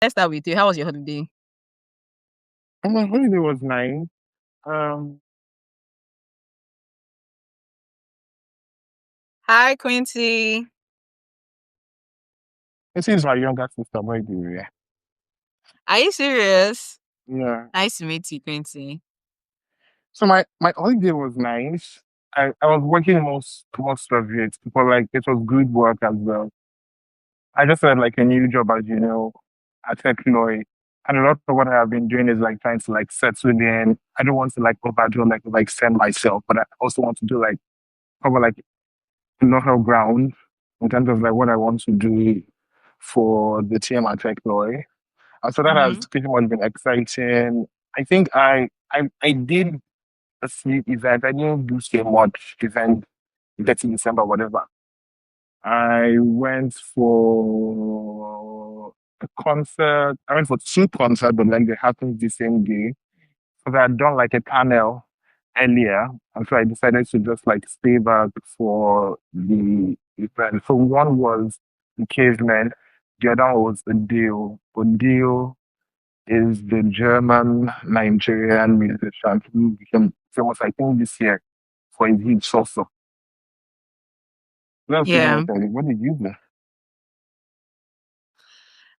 Let's start with you. How was your holiday? My holiday was nice. Um, Hi, Quincy. it seems my younger sister, by the way. Are you serious? Yeah. Nice to meet you, Quincy. So my holiday was nice. I was working most of it, but like it was good work as well. I just had like a new job, as you know, at Technoy. And a lot of what I have been doing is like trying to like settle in. I don't want to like overdo like send myself, but I also want to do like cover like a lot of ground in terms of like what I want to do for the team at Technoy. So that has Mm-hmm. pretty much been exciting. I think I did a few events. I didn't do so much event 30 December, whatever. I went for a concert. I went for two concerts, but like they happened the same day. Because I had done like a panel earlier. And so I decided to just like stay back for the event. So one was the cavemen, the other was Udodiong. Udodiong is the German Nigerian musician who became famous, I think, this year for his hit also. That's pretty much Yeah, it. What did you do?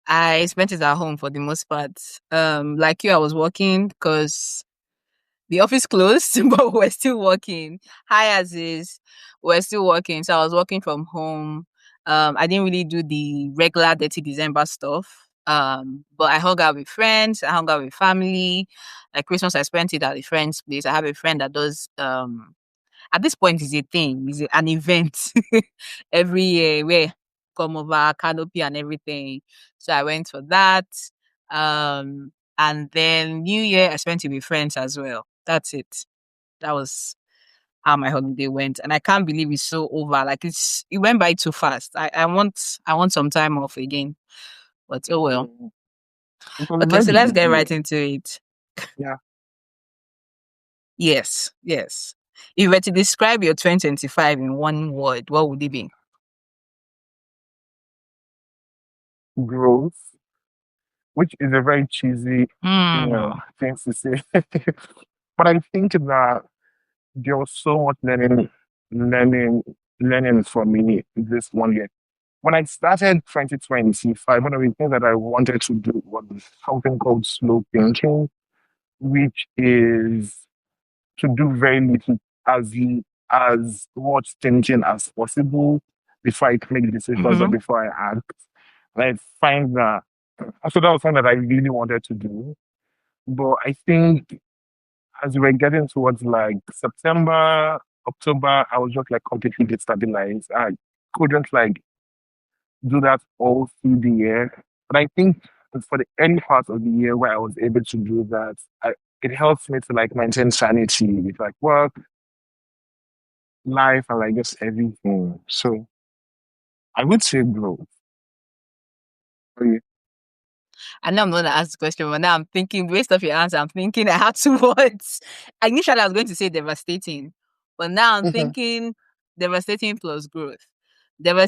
I spent it at home for the most part. Like you, I was working because the office closed, but we're still working. High as is, we're still working. So I was working from home. I didn't really do the regular Dirty December stuff. But I hung out with friends. I hung out with family. Like Christmas, I spent it at a friend's place. I have a friend that does at this point it's a thing, an event every year where come over canopy and everything. So I went for that. And then New Year I spent it with friends as well. That's it. That was how my holiday went. And I can't believe it's so over. Like it went by too fast. I want some time off again. But oh well. Mm, it was a Okay, very so let's get beautiful right year. into it. Yeah, Yes, yes. If you were to describe your 2025 in one word, what would it be? growth, which is a very cheesy, Hmm. thing to say. But I think that there was so much learning, learning for me this one year. When I started 2025, one of the things that I wanted to do was something called slow thinking, which is to do very little as much thinking as possible before I make decisions or Mm-hmm. before I act. And I find that so that was something that I really wanted to do. But I think as we were getting towards like September, October, I was just like completely destabilized. I couldn't like do that all through the year. But I think for the early part of the year where I was able to do that, it helps me to like maintain sanity with like work, life, and like just everything. So I would say growth. Oh, yeah. I know I'm not gonna ask the question, but now I'm thinking, based off your answer, I'm thinking I had two words. Initially, I was going to say devastating, but now I'm Mhm, thinking devastating plus growth.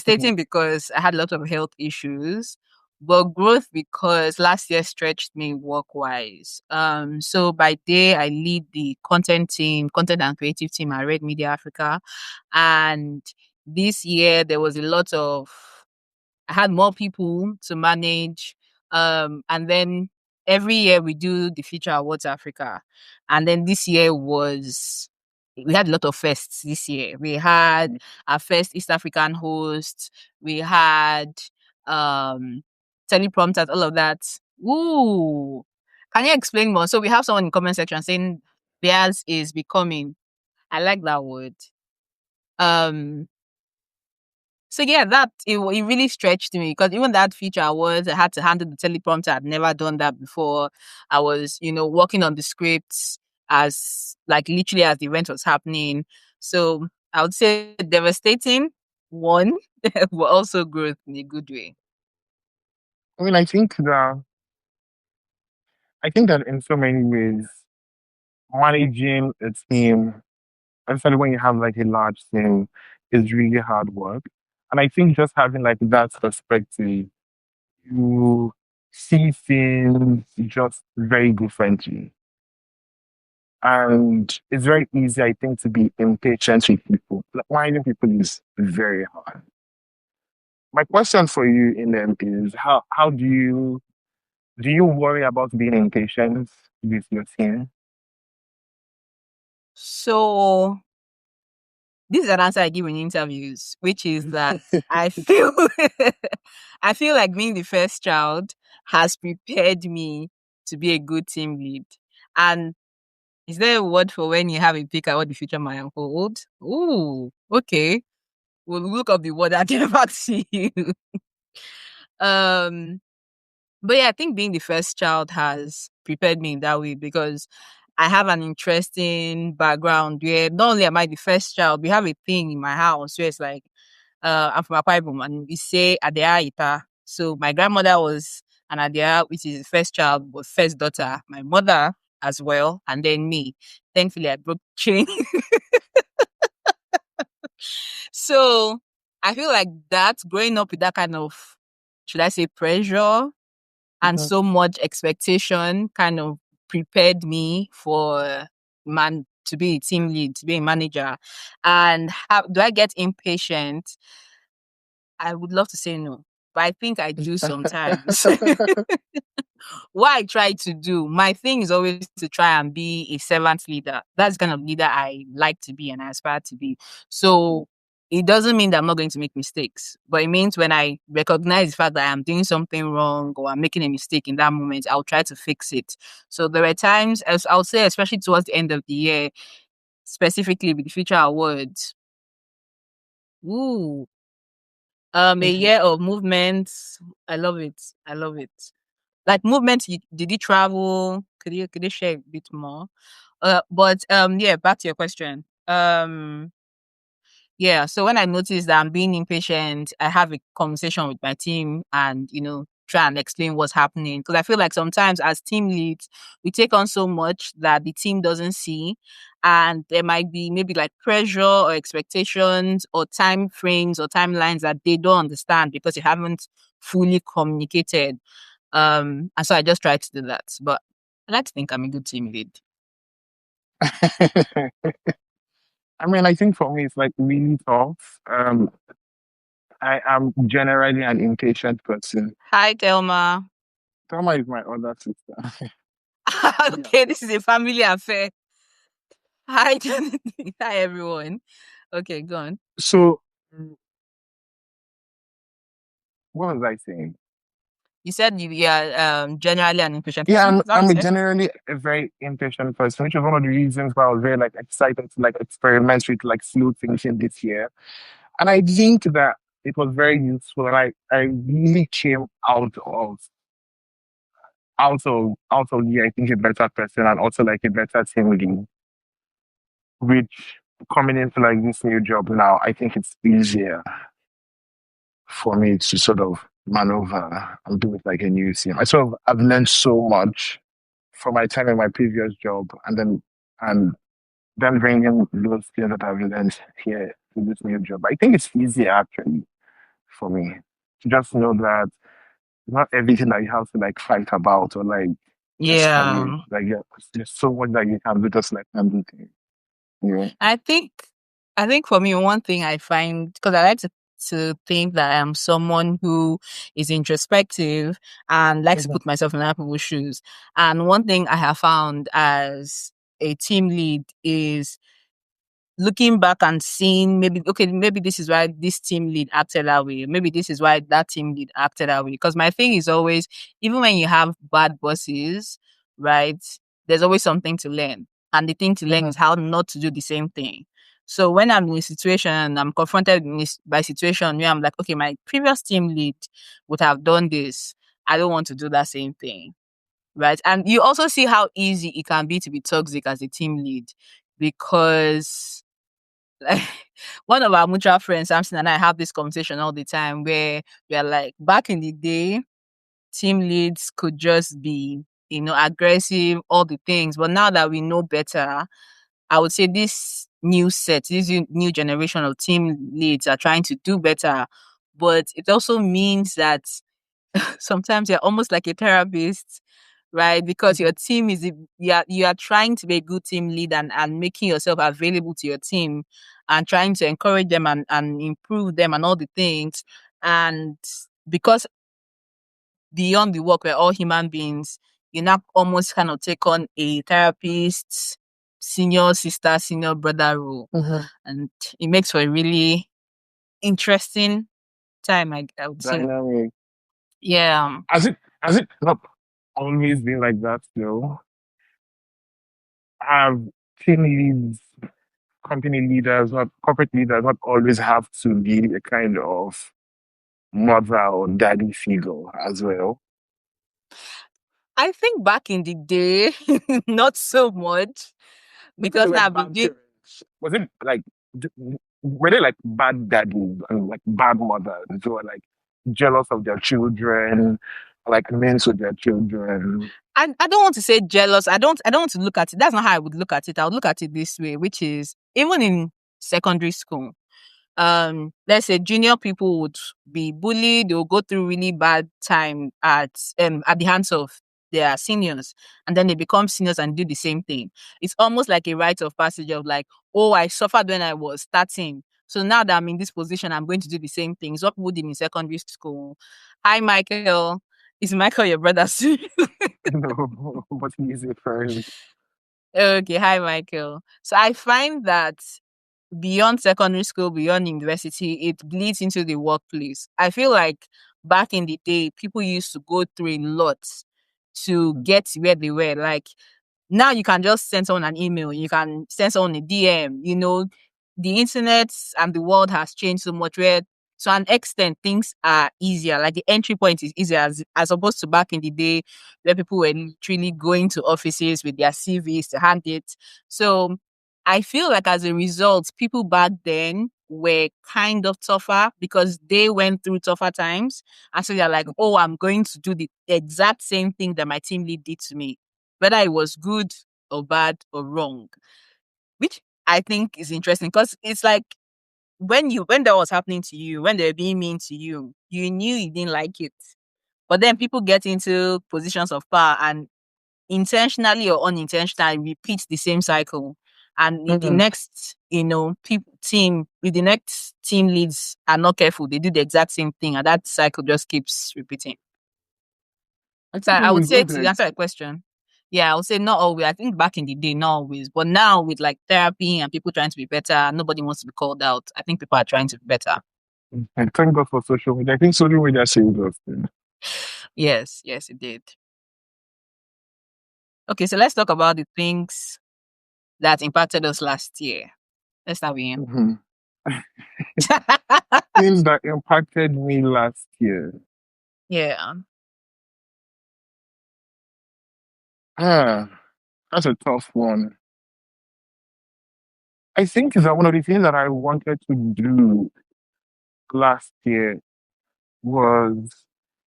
mhm. Devastating because I had a lot of health issues, but growth because last year stretched me work wise. So by day I lead the content team, content and creative team at Red Media Africa, and this year there was a lot of I had more people to manage. And then every year we do the Future Awards Africa. And then this year we had a lot of fests this year. We had our first East African host, we had um teleprompters, all of that. Ooh. Can you explain more? So we have someone in comment section saying theirs is becoming. I like that word. Um so yeah, it really stretched me because even that feature I had to handle the teleprompter. I'd never done that before. I was, working on the scripts as like literally as the event was happening. So I would say devastating one, but also growth in a good way. I mean, I think that in so many ways, managing a team, especially when you have like a large team, is really hard work. And I think just having like that perspective, you see things just very differently. And it's very easy, I think, to be impatient with people. Like, winding people is very hard. My question for you in them is how do you worry about being impatient with your team? So this is an answer I give in interviews, which is that I feel I feel like being the first child has prepared me to be a good team lead. And is there a word for when you have a pick at what the future might hold? Ooh, okay. We'll look up the word and get back to you. Um But yeah, I think being the first child has prepared me in that way because I have an interesting background where not only am I the first child, we have a thing in my house where it's like, I'm from Akwa Ibom and we say Adea Ita. So my grandmother was an Adea, which is the first child, but first daughter. My mother as well, and then me. Thankfully, I broke chain. So I feel like that growing up with that kind of, should I say, pressure and Mhm. so much expectation kind of prepared me for man to be a team lead, to be a manager. And how do I get impatient? I would love to say no, but I think I do sometimes. What I try to do, my thing is always to try and be a servant leader. That's the kind of leader I like to be and I aspire to be. So it doesn't mean that I'm not going to make mistakes, but it means when I recognize the fact that I'm doing something wrong or I'm making a mistake in that moment, I'll try to fix it. So there were times, as I'll say, especially towards the end of the year, specifically with the future awards. Ooh, a year of movement. I love it. I love it. Like movement, did you travel? Could you share a bit more? But yeah, back to your question. Yeah, so when I notice that I'm being impatient, I have a conversation with my team and, try and explain what's happening. Because I feel like sometimes as team leads, we take on so much that the team doesn't see. And there might be maybe like pressure or expectations or time frames or timelines that they don't understand because you haven't fully communicated. And so I just try to do that. But I like to think I'm a good team lead. I mean, I think for me, it's like really tough. I am generally an impatient person. Hi, Thelma. Tama is my other sister. Yeah. Okay, this is a family affair. Hi, Jonathan. Hi, everyone. Okay, go on. So, what was I saying? You said you are generally an impatient Yeah, person. Is that what you I'm said? generally a very impatient person, which is one of the reasons why I was very like excited to like experiment with like slow thinking this year. And I think that it was very useful, and I really came out of yeah, I think a better person and also like a better team lead. Which coming into like this new job now, I think it's easier for me to sort of maneuver and do it like a new team. I've learned so much from my time in my previous job, and then bringing those skills that I've learned here to this new job. I think it's easier actually for me to just know that not everything that you have to like fight about or like escalate. Yeah. Like yeah, there's so much that you can do just like handle things. Yeah. I think I think for me one thing I find because I like to think that I'm someone who is introspective and likes to Mhm. put myself in other people's shoes. And one thing I have found as a team lead is looking back and seeing maybe okay, maybe this is why this team lead acted that way. Maybe this is why that team lead acted that way. Because my thing is always, even when you have bad bosses, right? There's always something to learn, and the thing to learn Mhm. is how not to do the same thing. So when I'm in a situation and I'm confronted by a situation where I'm like, okay, my previous team lead would have done this. I don't want to do that same thing, right? And you also see how easy it can be to be toxic as a team lead because like, one of our mutual friends, Samson and I have this conversation all the time where we are like, back in the day, team leads could just be, aggressive, all the things. But now that we know better, I would say this new generation of team leads are trying to do better. But it also means that Sometimes you're almost like a therapist, right? Because your team is you are trying to be a good team lead and making yourself available to your team and trying to encourage them and improve them and all the things. And because beyond the work, we're all human beings, you now almost kind of take on a therapist, senior sister, senior brother role. Mhm. And it makes for a really interesting time, I would say. Dynamic. Yeah. Has it not always been like that though? Have team leads, company leaders, not corporate leaders, not always have to be a kind of mother or daddy figure as well? I think back in the day, not so much Because because they were now I've been bad doing, parents. Was it like d- were they like bad daddies and like bad mothers who were like jealous of their children, like mean to their children? I don't want to say jealous. I don't want to look at it. That's not how I would look at it. I would look at it this way, which is even in secondary school, let's say junior people would be bullied, they'll go through really bad time at the hands of their seniors, and then they become seniors and do the same thing. It's almost like a rite of passage of like, oh, I suffered when I was starting, so now that I'm in this position, I'm going to do the same things what people did in secondary school. Hi, Michael. Is Michael your brother too? No, but he's a friend. Okay, hi, Michael. So I find that beyond secondary school, beyond university, it bleeds into the workplace. I feel like back in the day, people used to go through a lot to get to where they were. Like now you can just send someone an email, you can send someone a DM, the internet and the world has changed so much where to an extent things are easier. Like the entry point is easier as opposed to back in the day where people were literally going to offices with their CVs to hand it. So I feel like as a result, people back then were kind of tougher because they went through tougher times. And so they're like, oh, I'm going to do the exact same thing that my team lead did to me, whether it was good or bad or wrong, which I think is interesting because it's like when that was happening to you, when they were being mean to you, you knew you didn't like it. But then people get into positions of power and intentionally or unintentionally repeat the same cycle. And if the Mhm. next, if the next team leads are not careful, they do the exact same thing, and that cycle just keeps repeating. So I would Always, say isn't to it? answer the question, yeah, I would say not always. I think back in the day, not always. But now with like therapy and people trying to be better, nobody wants to be called out. I think people are trying to be better. And thank God for social media. I think social media saves us. Yes, yes, it did. Okay, so let's talk about the things that impacted us last year. Let's start with him. Mhm. Things that impacted me last year. Yeah. Ah, that's a tough one. I think that one of the things that I wanted to do last year was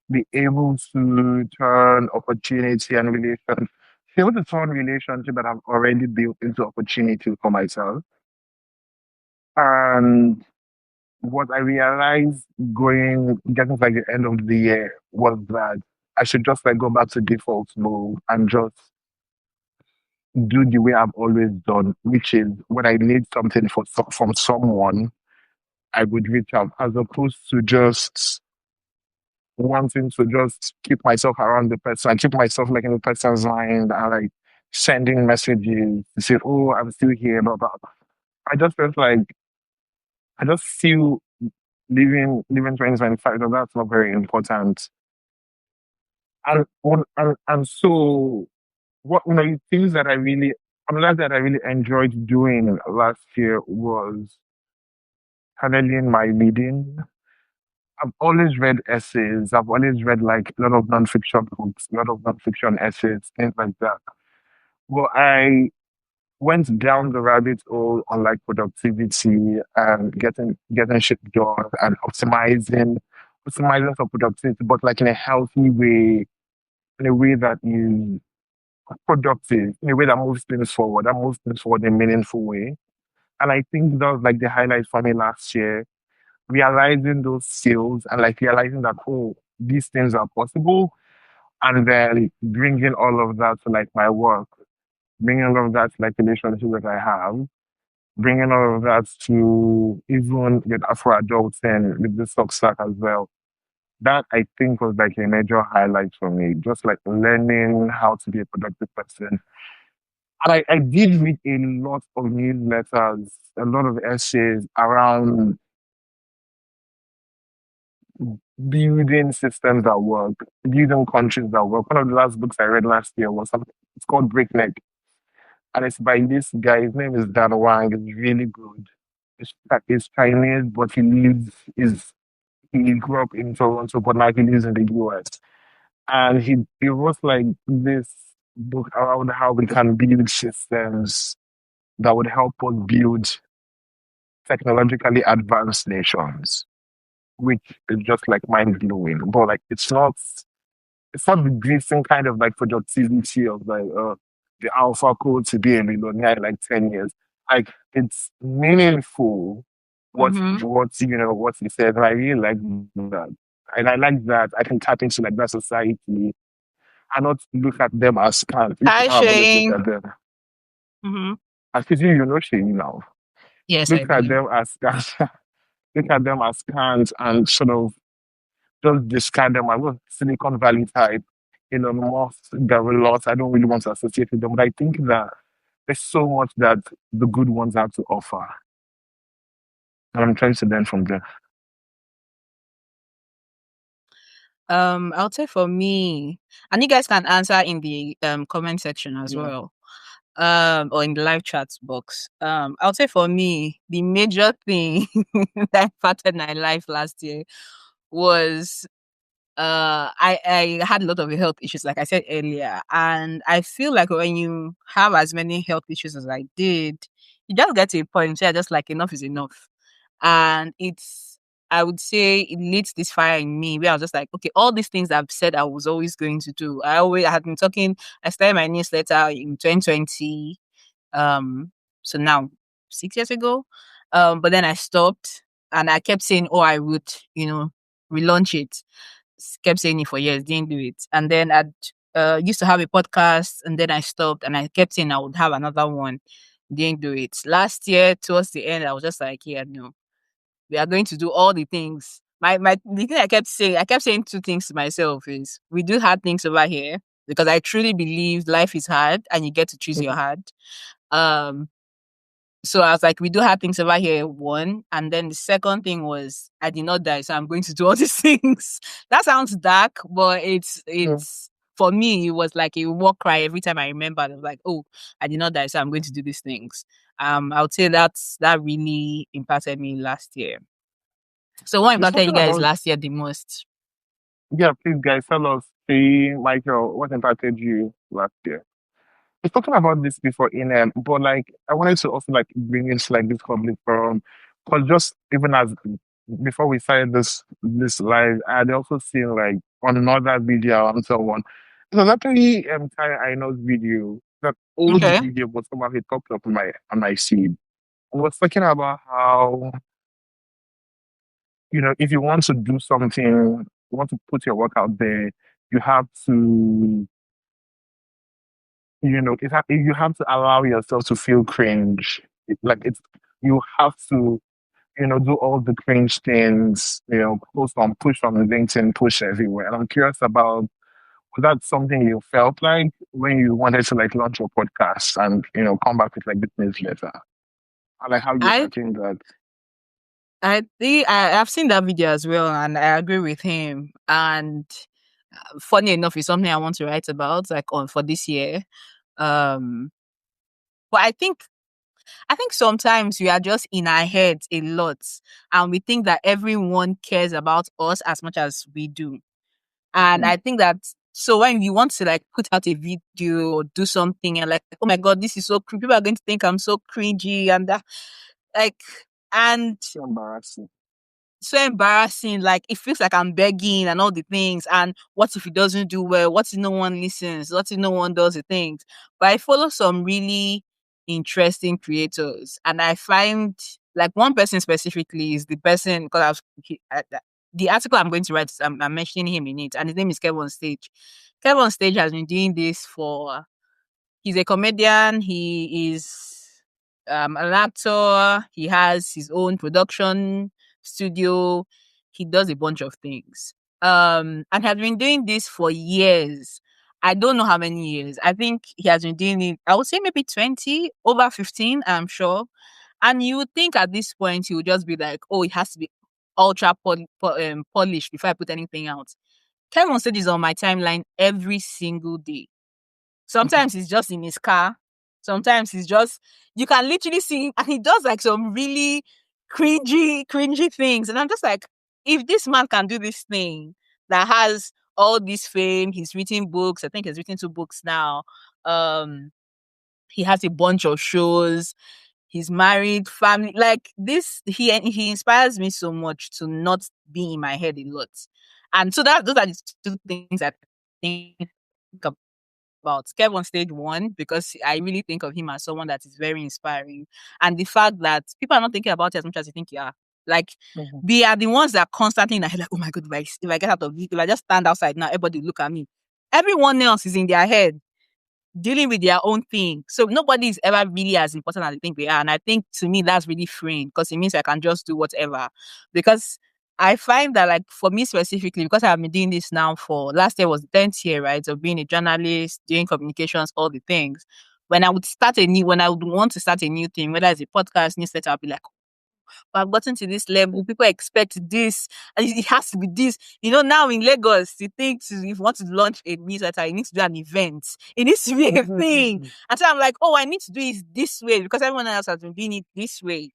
be able to turn opportunity and relation, be able to turn relationship that I've already built into opportunity for myself. And what I realized getting to like the end of the year was that I should just like go back to default mode and just do the way I've always done, which is when I need something from someone, I would reach out as opposed to just wanting to just keep myself around the person. I keep myself like in the person's mind and like sending messages to say, oh, I'm still here, blah, blah, blah. I just felt like I just feel living 2025, that that's not very important. And so what one of the things that another that I really enjoyed doing last year was channeling my reading. I've always read essays. I've always read like a lot of nonfiction books, a lot of nonfiction essays, things like that. Well, I went down the rabbit hole on like productivity and getting shit done and optimizing for productivity, but like in a healthy way, in a way that is productive, in a way that moves things forward in a meaningful way. And I think that was like the highlight for me last year, realizing those skills and like realizing that, oh, these things are possible, and then bringing all of that to like my work, bringing all of that to like relationship that I have, bringing all of that to even with Afro adults and with the stock stack as well. That I think was like a major highlight for me, just like learning how to be a productive person. And I did read a lot of newsletters, a lot of essays around building systems that work, building countries that work. One of the last books I read last year was something, it's called Breakneck. And it's by this guy, his name is Dan Wang, it's really good. He's Chinese, but he grew up in Toronto, but now he lives in the US. And he wrote like this book around how we can build systems that would help us build technologically advanced nations, which is just like mind blowing. But like it's not the decent kind of like productivity of like the alpha code to be a millionaire in like 10 years. Like it's meaningful Mm-hmm. what he said. And I really like that. And I like that I can tap into like that society and not look at them as scams, which is Hi, how I've always looked Shane. at them. Mm-hmm. As you know Shane now. Yes, I Look at do. them as scams, look at them as scams and sort of just discard them as well, Silicon Valley type. Musk, there are lots. I don't really want to associate with them, but I think that there's so much that the good ones have to offer. And I'm trying to learn from them. I'll say for me, and you guys can answer in the comment section as Yeah. well. Or in the live chat box. I'll say for me, the major thing that impacted my life last year was I had a lot of health issues, like I said earlier, and I feel like when you have as many health issues as I did, you just get to a point where just like enough is enough, and I would say it leads this fire in me where I was just like, okay, all these things I've said I was always going to do. I had been talking. I started my newsletter in 2020, so now 6 years ago, but then I stopped, and I kept saying, oh, I would, relaunch it, kept saying it for years, didn't do it. And then I used to have a podcast, and then I stopped, and I kept saying I would have another one, didn't do it. Last year, towards the end, I was just like, yeah, no, we are going to do all the things. The thing I kept saying two things to myself is we do hard things over here because I truly believe life is hard and you get to choose your hard. Um, so I was like, we do have things over here, one. And then the second thing was I did not die, so I'm going to do all these things. That sounds dark, but Yeah. it's for me, it was like a war cry every time I remember. I was like, oh, I did not die, so I'm going to do these things. I would say that really impacted me last year. So what You're impacted you talking guys about, last year the most? yeah, please guys, tell us, hey, Michael, what impacted you last year? We've spoken about this before but like I wanted to also like bring into like this public forum because just even as before we started this live, I had also seen like on another video and so on. It was actually Ty I know's video, that old Okay. video, but somehow it popped up on my feed. I was talking about how if you want to do something, you want to put your work out there, you have to you have to allow yourself to feel cringe. You have to, do all the cringe things, push on LinkedIn, push everywhere. And I'm curious about, was that something you felt like when you wanted to like launch your podcast and, come back with like this newsletter? I like how you're I tackling that. I think I've seen that video as well, and I agree with him. And funny enough, it's something I want to write about, like on for this year. Um, but I think sometimes we are just in our heads a lot, and we think that everyone cares about us as much as we do. And Mm. I think that so when you want to like put out a video or do something and like, oh my god, this is so people are going to think I'm so cringy and that, like, and So embarrassing. so embarrassing. Like it feels like I'm begging and all the things. And what if it doesn't do well? What if no one listens? What if no one does the things? But I follow some really interesting creators, and I find like one person specifically is the person because the article I'm going to write, I'm mentioning him in it, and his name is Kevin Stage. Kevin Stage has been doing this for. He's a comedian. He is an actor. He has his own production studio. He does a bunch of things. And has been doing this for years. I don't know how many years. I think he has been doing it. I would say maybe 20, over 15. I'm sure. And you would think at this point he would just be like, "Oh, it has to be ultra polished before I put anything out." Kevin Stage is on my timeline every single day. Sometimes he's just in his car. Sometimes he's just you can literally see him and he does like some really cringy things. And I'm just like, if this man can do this thing that has all this fame, he's written books. I think he's written 2 books now. Um, he has a bunch of shows. He's married, family. Like this, he inspires me so much to not be in my head a lot. And so that those are the 2 things I think about Kev on stage 1 because I really think of him as someone that is very inspiring. And the fact that people are not thinking about it as much as you think you are. Like, Mhm. we are the ones that are constantly in their head, like, oh my God, if I get out of this, if I just stand outside now, everybody look at me. Everyone else is in their head dealing with their own thing. So nobody is ever really as important as they think they are. And I think to me that's really freeing because it means I can just do whatever. Because I find that like for me specifically, because I've been doing this now for last year was the 10th year, right? Of being a journalist, doing communications, all the things. When I would want to start a new thing, whether it's a podcast, newsletter, I'll be like, I've gotten to this level. People expect this, and it has to be this. You know, now in Lagos, you think if you want to launch a newsletter, you need to do an event. It needs to be a thing. And so I'm like, oh, I need to do it this way because everyone else has been doing it this way.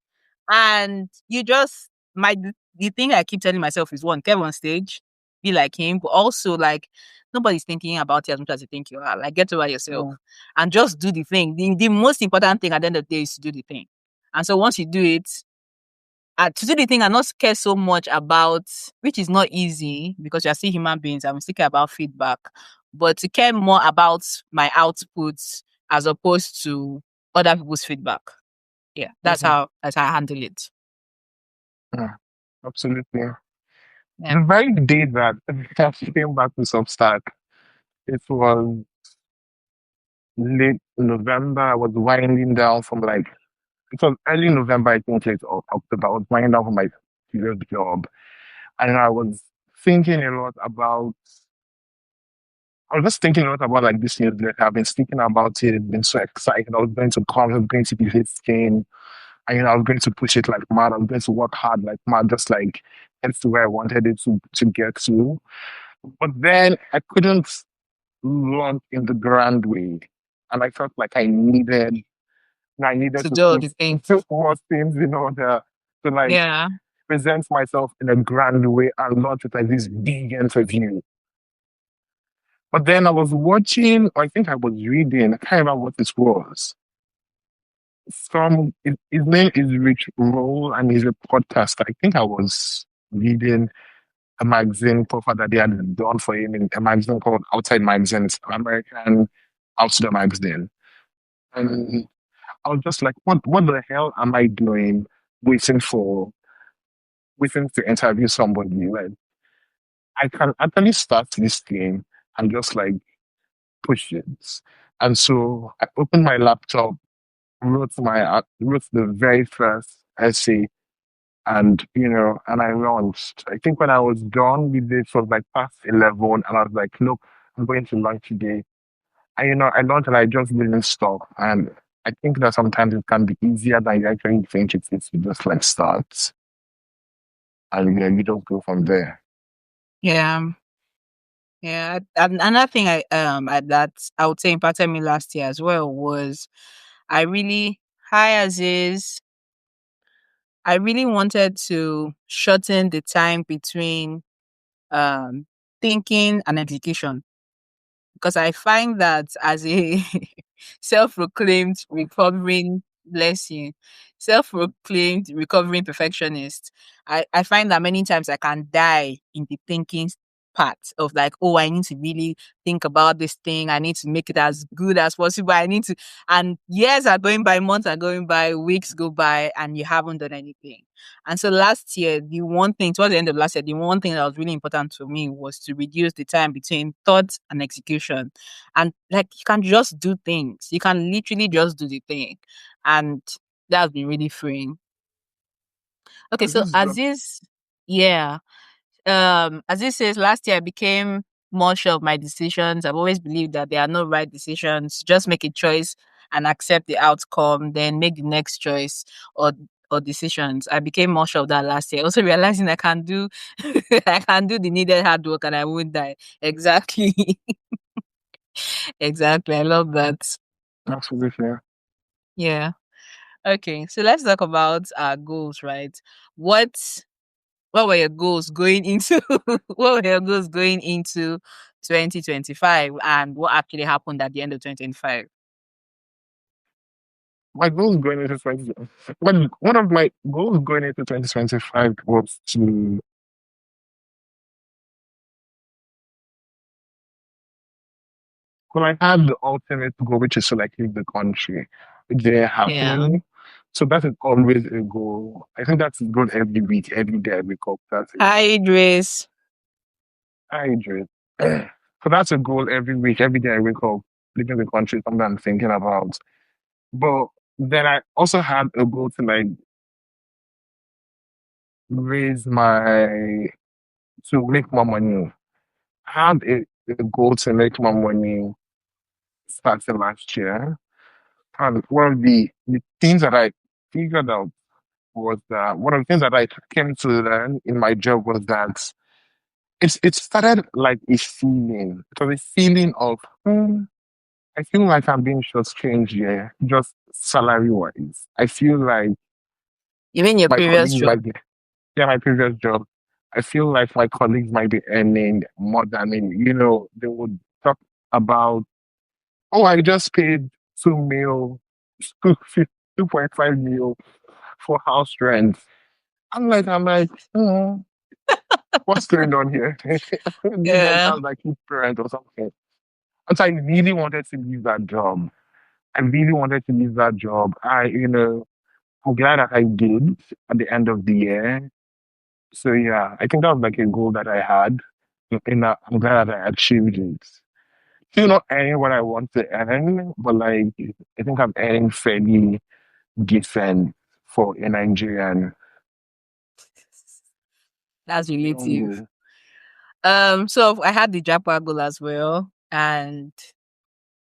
And you just the thing I keep telling myself is one, get on stage, be like him, but also like nobody's thinking about it as much as you think you are. Like get over yourself Yeah. and just do the thing. The most important thing at the end of the day is to do the thing. And so once you do it, to do the thing and not care so much about, which is not easy because you're still human beings. I'm still care about feedback, but to care more about my outputs as opposed to other people's feedback. Yeah, Mhm. that's how I handle it. Yeah, absolutely. Yeah. The very day that I came back to Substack, it was late November. I was winding down from like, it was early November, I think, late October. I was winding down from my previous job. And I was thinking a lot about, I was just thinking a lot about like this newsletter. I've been thinking about it, been so excited. I was going to come, I was going to be listing. And I was going to push it like mad. I was going to work hard like mad, just like get to where I wanted it to get to. But then I couldn't launch in the grand way. And I felt like I needed To to do all put the things. more things in order to like Yeah. present myself in a grand way and launch with like this big interview. But then I was watching, I think I was reading, I can't remember what this was. His name is Rich Roll and he's a podcaster. I think I was reading a magazine profile that they had done for him in a magazine called Outside Magazine. It's an American outdoor magazine. And I was just like, what the hell am I doing waiting for waiting to interview somebody? Like I can actually start this thing and just like push it. And so I opened my laptop, wrote the very first essay and and I launched. I think when I was done with it was like past 11 and I was like, look, I'm going to launch today. And I launched and I just didn't stop. And I think that sometimes it can be easier than you actually think it is to just like start and you just go from there. Yeah. Yeah. And another thing that I would say impacted me last year as well was I really high as is I really wanted to shorten the time between um thinking and execution because I find that as a self-proclaimed recovering bless you, self-proclaimed recovering perfectionist, I find that many times I can die in the thinking part of like, oh, I need to really think about this thing. I need to make it as good as possible. I need to, and years are going by, months are going by, weeks go by, and you haven't done anything. And so last year, the one thing, towards the end of last year, the one thing that was really important to me was to reduce the time between thought and execution. And like, you can just do things. You can literally just do the thing. And that's been really freeing. Okay, This so is good. Aziz, yeah. Aziz says last year I became more sure of my decisions. I've always believed that there are no right decisions. Just make a choice and accept the outcome, then make the next choice or decisions. I became more sure of that last year. Also realizing I can do I can do the needed hard work and I won't die. Exactly. Exactly. I love that. Absolutely. Yeah. Okay. So let's talk about our goals, right? What what were your goals going into what were your goals going into 2025 and what actually happened at the end of 2025? My goals going into 20, well, one of my goals going into 2025 was to, well, I had the ultimate goal, which is to like leave the country. It didn't Yeah. happen. So that is always a goal. I think that's a goal every week, every day I wake up. That's it. Hi, Idris. I dream. So that's a goal every week, every day I wake up, leaving the country, something I'm thinking about. But then I also had a goal to like raise my, to make more money. I had a goal to make more money starting last year. And one of the things that I figured out was that one of the things that I came to learn in my job was that it started like a feeling. It was a feeling of, I feel like I'm being shortchanged here, just salary wise. I feel like You mean your my previous colleagues job? might be, yeah, my previous job. I feel like my colleagues might be earning more than me. They would talk about, oh, I just paid 2 mil, 2.5 mil for house rent. I'm like, oh, what's going on here? You guys Yeah. have like each parent or something. And so I really wanted to leave that job. I really wanted to leave that job. I'm glad that I did at the end of the year. So yeah, I think that was like a goal that I had. And I'm glad that I achieved it. Still not earning what I want to earn, but like I think I'm earning fairly decent for a Nigerian. That's relative. Um, So I had the Japa goal as well, and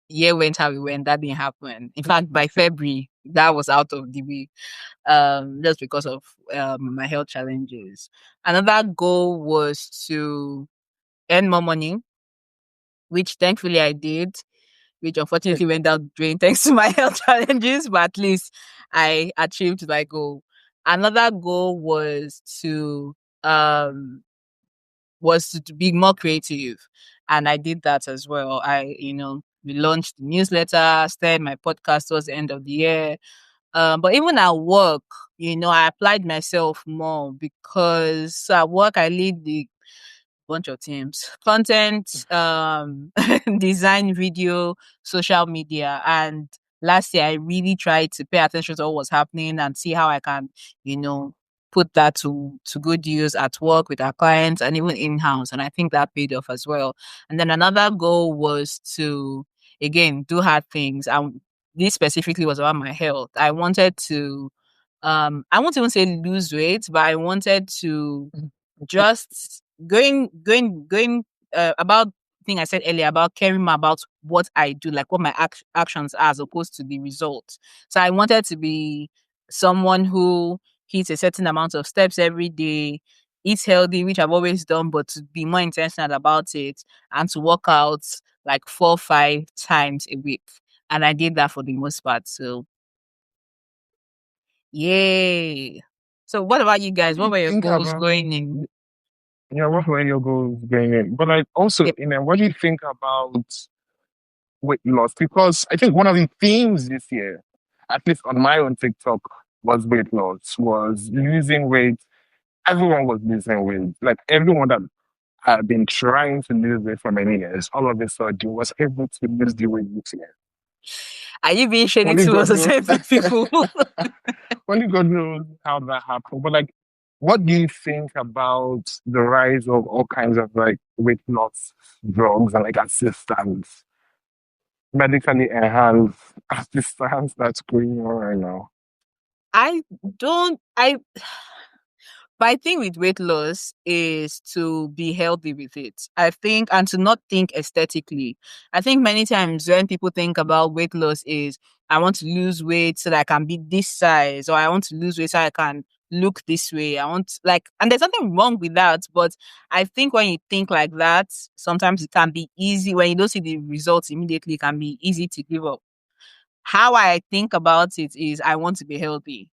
year went how it went. That didn't happen. In fact, by February, that was out of the way. Just because of my health challenges. Another goal was to earn more money, which thankfully I did, which unfortunately went down the drain thanks to my health challenges, but at least I achieved my goal. Another goal um was to be more creative. And I did that as well. We launched the newsletter, started my podcast towards the end of the year. But even at work, I applied myself more because at work I lead the bunch of teams, content, design, video, social media. And last year I really tried to pay attention to what was happening and see how I can, you know, put that to good use at work with our clients and even in-house. And I think that paid off as well. And then another goal was to again do hard things. And this specifically was about my health. I wanted to I won't even say lose weight, but I wanted to just going about thing I said earlier about caring more about what I do, like what my actions are as opposed to the results. So I wanted to be someone who hits a certain amount of steps every day, eats healthy, which I've always done, but to be more intentional about it and to work out like 4 5 times a week. And I did that for the most part. So yay. So what about you what guys? do What you were your think goals about? going in? Yeah, what were your goals going in? But like also, Yep. what do you think about weight loss? Because I think one of the themes this year, at least on my own TikTok, was weight loss, was losing weight. Everyone was losing weight. Like everyone that I've been trying to lose weight for many years. All of a sudden, was able to lose the weight this year. Are you being shady Only towards God the knows. same people? Only God knows how that happened. But like, what do you think about the rise of all kinds of like weight loss drugs and like assistance, medically enhanced assistance that's going on right now? I don't. My thing with weight loss is to be healthy with it. I think, and to not think aesthetically. I think many times when people think about weight loss is, I want to lose weight so that I can be this size, or I want to lose weight so I can look this way. I want like, and there's nothing wrong with that. But I think when you think like that, sometimes it can be easy when you don't see the results immediately. It can be easy to give up. How I think about it is I want to be healthy.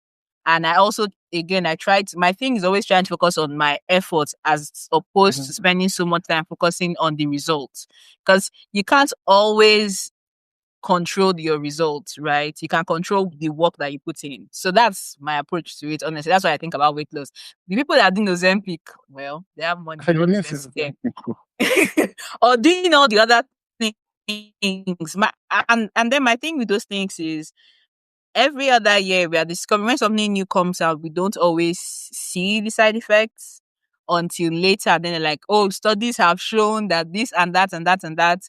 And I also, again, my thing is always trying to focus on my efforts as opposed to Mhm. spending so much time focusing on the results. Because you can't always control your results, right? You can control the work that you put in. So that's my approach to it, honestly. That's what I think about weight loss. The people that are doing Ozempic, well, they have I money, only see invest the them. same people. Or doing all the other things. And then my thing with those things is every other year we are discovering when something new comes out, we don't always see the side effects until later. Then they're like, oh, studies have shown that this and that and that and that.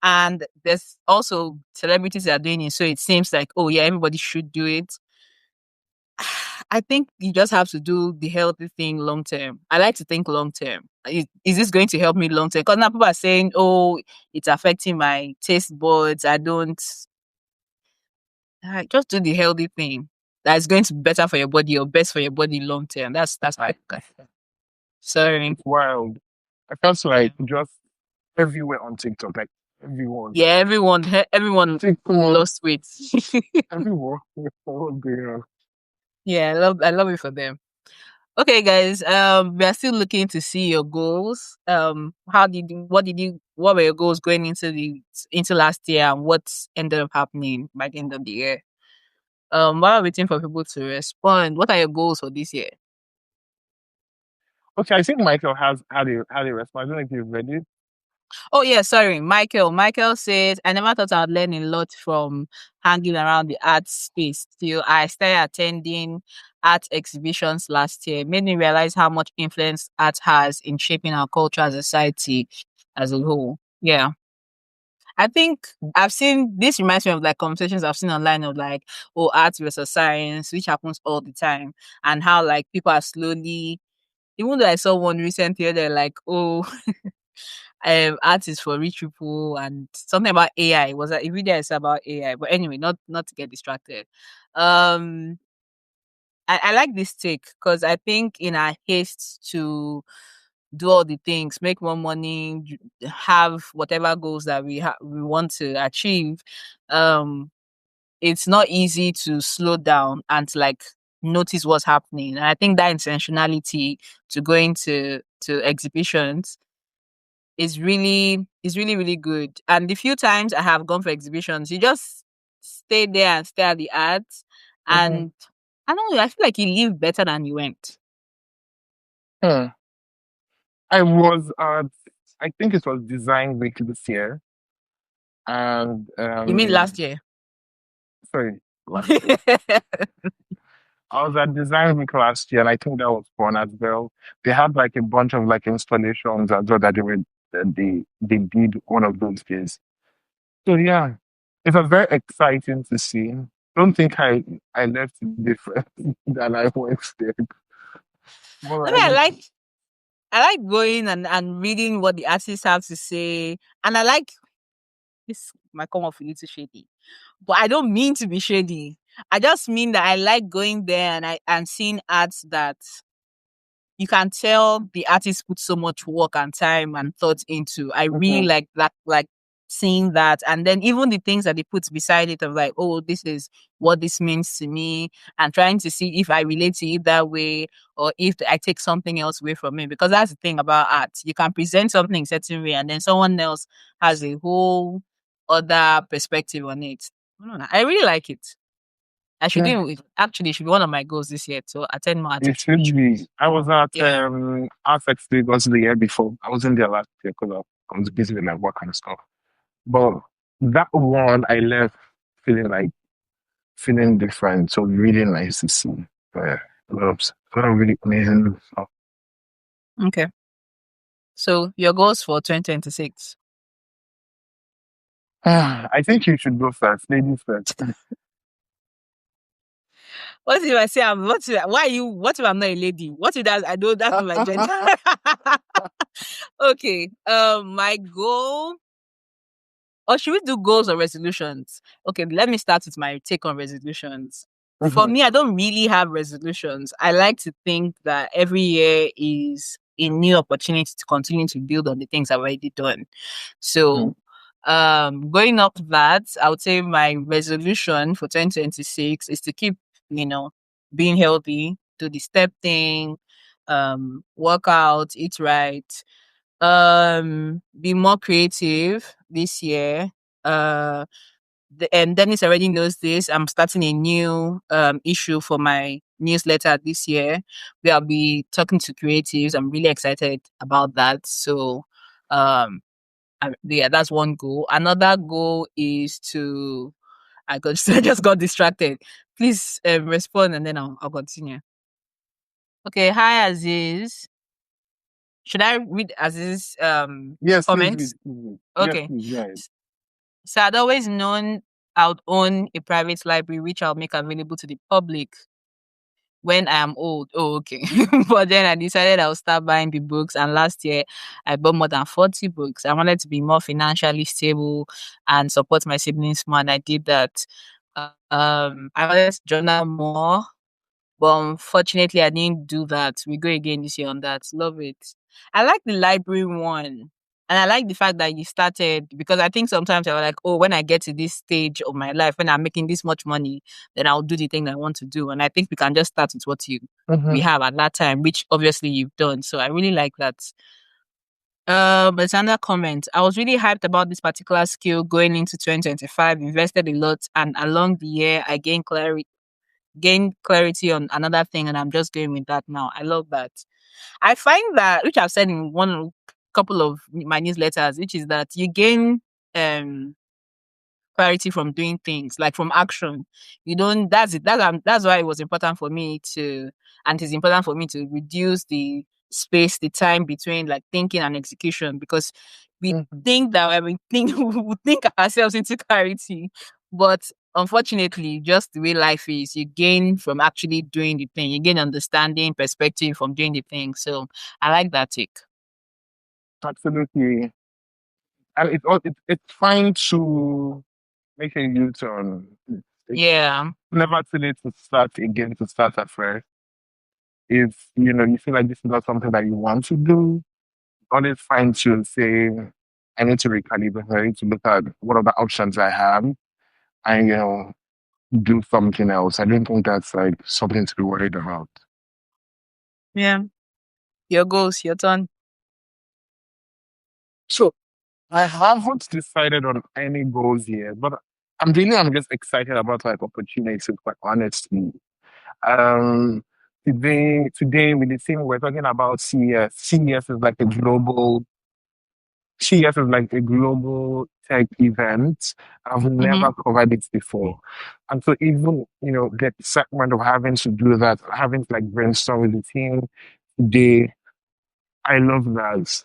And there's also celebrities that are doing it. So it seems like, oh yeah, everybody should do it. I think you just have to do the healthy thing long term. I like to think long term. Is this going to help me long term? Because now people are saying, oh, it's affecting my taste buds. I don't. Just do the healthy thing that's going to be better for your body or best for your body long term. That's how I look at it. Sorry. It's wild. I felt Yeah. like just everywhere on TikTok, like everyone. Yeah, everyone TikTok, lost weight. everyone. What's going on? Yeah, I love it for them. Okay, guys. We are still looking to see your goals. What were your goals going into last year, and what ended up happening by the end of the year? While we're waiting for people to respond, what are your goals for this year? Okay, I think Michael has had a response. I don't know if you've read it. Oh yeah, sorry, Michael. Michael says, I never thought I'd learn a lot from hanging around the art space till I started attending art exhibitions last year. It made me realize how much influence art has in shaping our culture as a society as a whole. Yeah. I think I've seen this reminds me of like conversations I've seen online of like, oh, art versus science, which happens all the time, and how like people are slowly, even though I saw one recently, they're like, oh, art is for rich people and something about AI. Was that a video I saw about AI? But anyway, not to get distracted. Um I like this take because I think in our haste to do all the things, make more money, have whatever goals that we want to achieve, um, it's not easy to slow down and to like notice what's happening. And I think that intentionality to going to exhibitions is really really good. And the few times I have gone for exhibitions, you just stay there and stare at the art, Mm-hmm. and I don't know, I feel like you leave better than you went. Hmm. I was I think it was Design Week this year, and You mean last year? sorry, last year. I was at Design Week last year, and I think that was fun as well. They had like a bunch of like installations as well that they did one of those days. So yeah, it was very exciting to see. Don't think I left different than I went there. More I mean, like I like going and reading what the artists have to say, and I like this might come off a little shady, but I don't mean to be shady. I just mean that I like going there and seeing arts that you can tell the artist put so much work and time and thought into. I really mhm, like that, like seeing that. And then even the things that they put beside it of like, oh, this is what this means to me, and trying to see if I relate to it that way or if I take something else away from it. Because that's the thing about art. You can present something in a certain way and then someone else has a whole other perspective on it. I don't know. I really like it. I should Yeah, do it. Actually, it should be one of my goals this year to attend more art it should exhibitions. be. I was at Yeah. Artex Lagos the year before. I wasn't there last year because I was busy with my work and stuff. But that one I left feeling like feeling different. So really nice to see. Yeah, a lot of really amazing stuff. Okay. So your goals for 2026. I think you should go first, ladies first. What if I say I'm what if, why are you what if I'm not a lady? What if that I don't that's not my gender? Okay. My goal, or should we do goals or resolutions? Okay, let me start with my take on resolutions. For Mhm, me, I don't really have resolutions. I like to think that every year is a new opportunity to continue to build on the things I've already done. mhm, So, going up that, I would say my resolution for 2026 is to keep, you know, being healthy, do the step thing, work out, eat right, be more creative this year. Uh, and Dennis already knows this. I'm starting a new issue for my newsletter this year where I'll be talking to creatives. I'm really excited about that. So, yeah, that's one goal. Another goal is to I got I just got distracted. Please respond and then I'll continue. Okay, hi Aziz. Should I read Aziz yes, please read. comments? Please read. Yes, Okay. please. Right. So I'd always known I would own a private library which I'll make available to the public when I am old. Oh, okay. But then I decided I'll start buying the books. And last year I bought more than 40 books. I wanted to be more financially stable and support my siblings more. And I did that. I wanted to journal more, but unfortunately, I didn't do that. We go again this year on that. Love it. I like the library one. And I like the fact that you started because I think sometimes I was like, oh, when I get to this stage of my life, when I'm making this much money, then I'll do the thing that I want to do. And I think we can just start with what you we Mm-hmm. have at that time, which obviously you've done. So I really like that. But another comment. I was really hyped about this particular skill going into 2025, invested a lot, and along the year I gain clarity on another thing, and I'm just going with that now. I love that. I find that, which I've said in one couple of my newsletters, which is that you gain um clarity from doing things, like from action. You don't. That's it. That's why it was important for me to, and it's important for me to reduce the space, the time between like thinking and execution, because we Mm-hmm. think that we think we think ourselves into clarity, but unfortunately, just the way life is, you gain from actually doing the thing. You gain understanding, perspective from doing the thing. So I like that take. Absolutely. And it's fine to make a U-turn. It's Yeah. never too late to start again, to start afresh. If you feel like this is not something that you want to do, always fine to say, I need to recalibrate, I need to look at what are the options I have and do something else. I don't think that's like something to be worried about. Yeah. Your goals, your turn. So I haven't decided on any goals yet, but I'm just excited about like opportunities, quite honestly. Um, today with the team, we're talking about CES. CES is like a global, CES is like a global tech event. I've Mm-hmm. never covered it before. And so even, the excitement of having to do that, having to like brainstorm with the team today, I love that.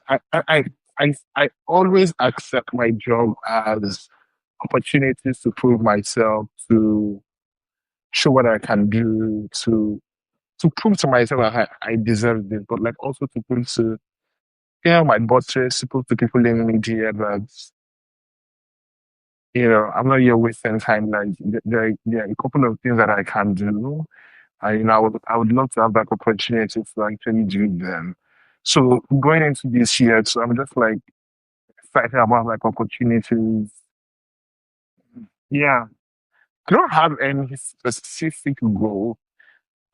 I always accept my job as opportunities to prove myself, to show what I can do, to prove to myself that I deserve this, but like also to prove to my bosses, to prove to people in media that I'm not here wasting time. Like there are a couple of things that I can do. I would love to have that opportunity to actually do them. So going into this year, so I'm just like excited about like opportunities. Yeah, I don't have any specific goal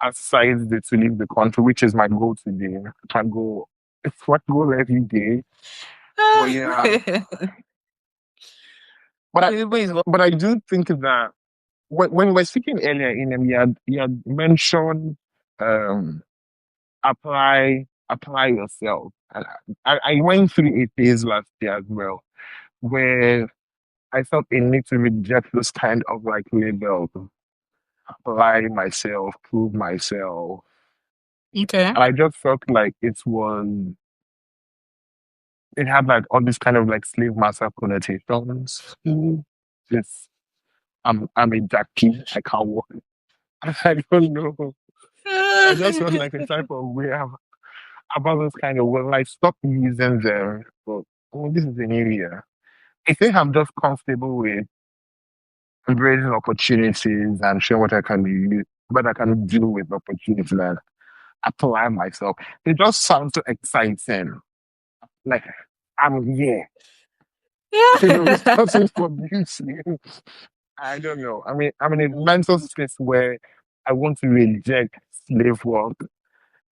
aside to leave the country, which is my goal today. I can go. It's what goal every day. But yeah, but I Everybody's but I do think that when we were speaking earlier, in you had mentioned um apply yourself. And I went through a phase last year as well where I felt a need to reject those kind of like labels, apply myself, prove myself. Okay. And I just felt like it had like all these kind of like slave master connotations. It's I'm a jackie, I can't walk. I don't know. I just felt like a type of way about this kind of well, I stopped using them. But this is a new year. I think I'm just comfortable with embracing opportunities and showing what I can do with opportunities and apply myself. It just sounds so exciting. Like I'm here. It's Yeah. something for beauty. I don't know. I mean, I'm in a mental space where I want to reject slave work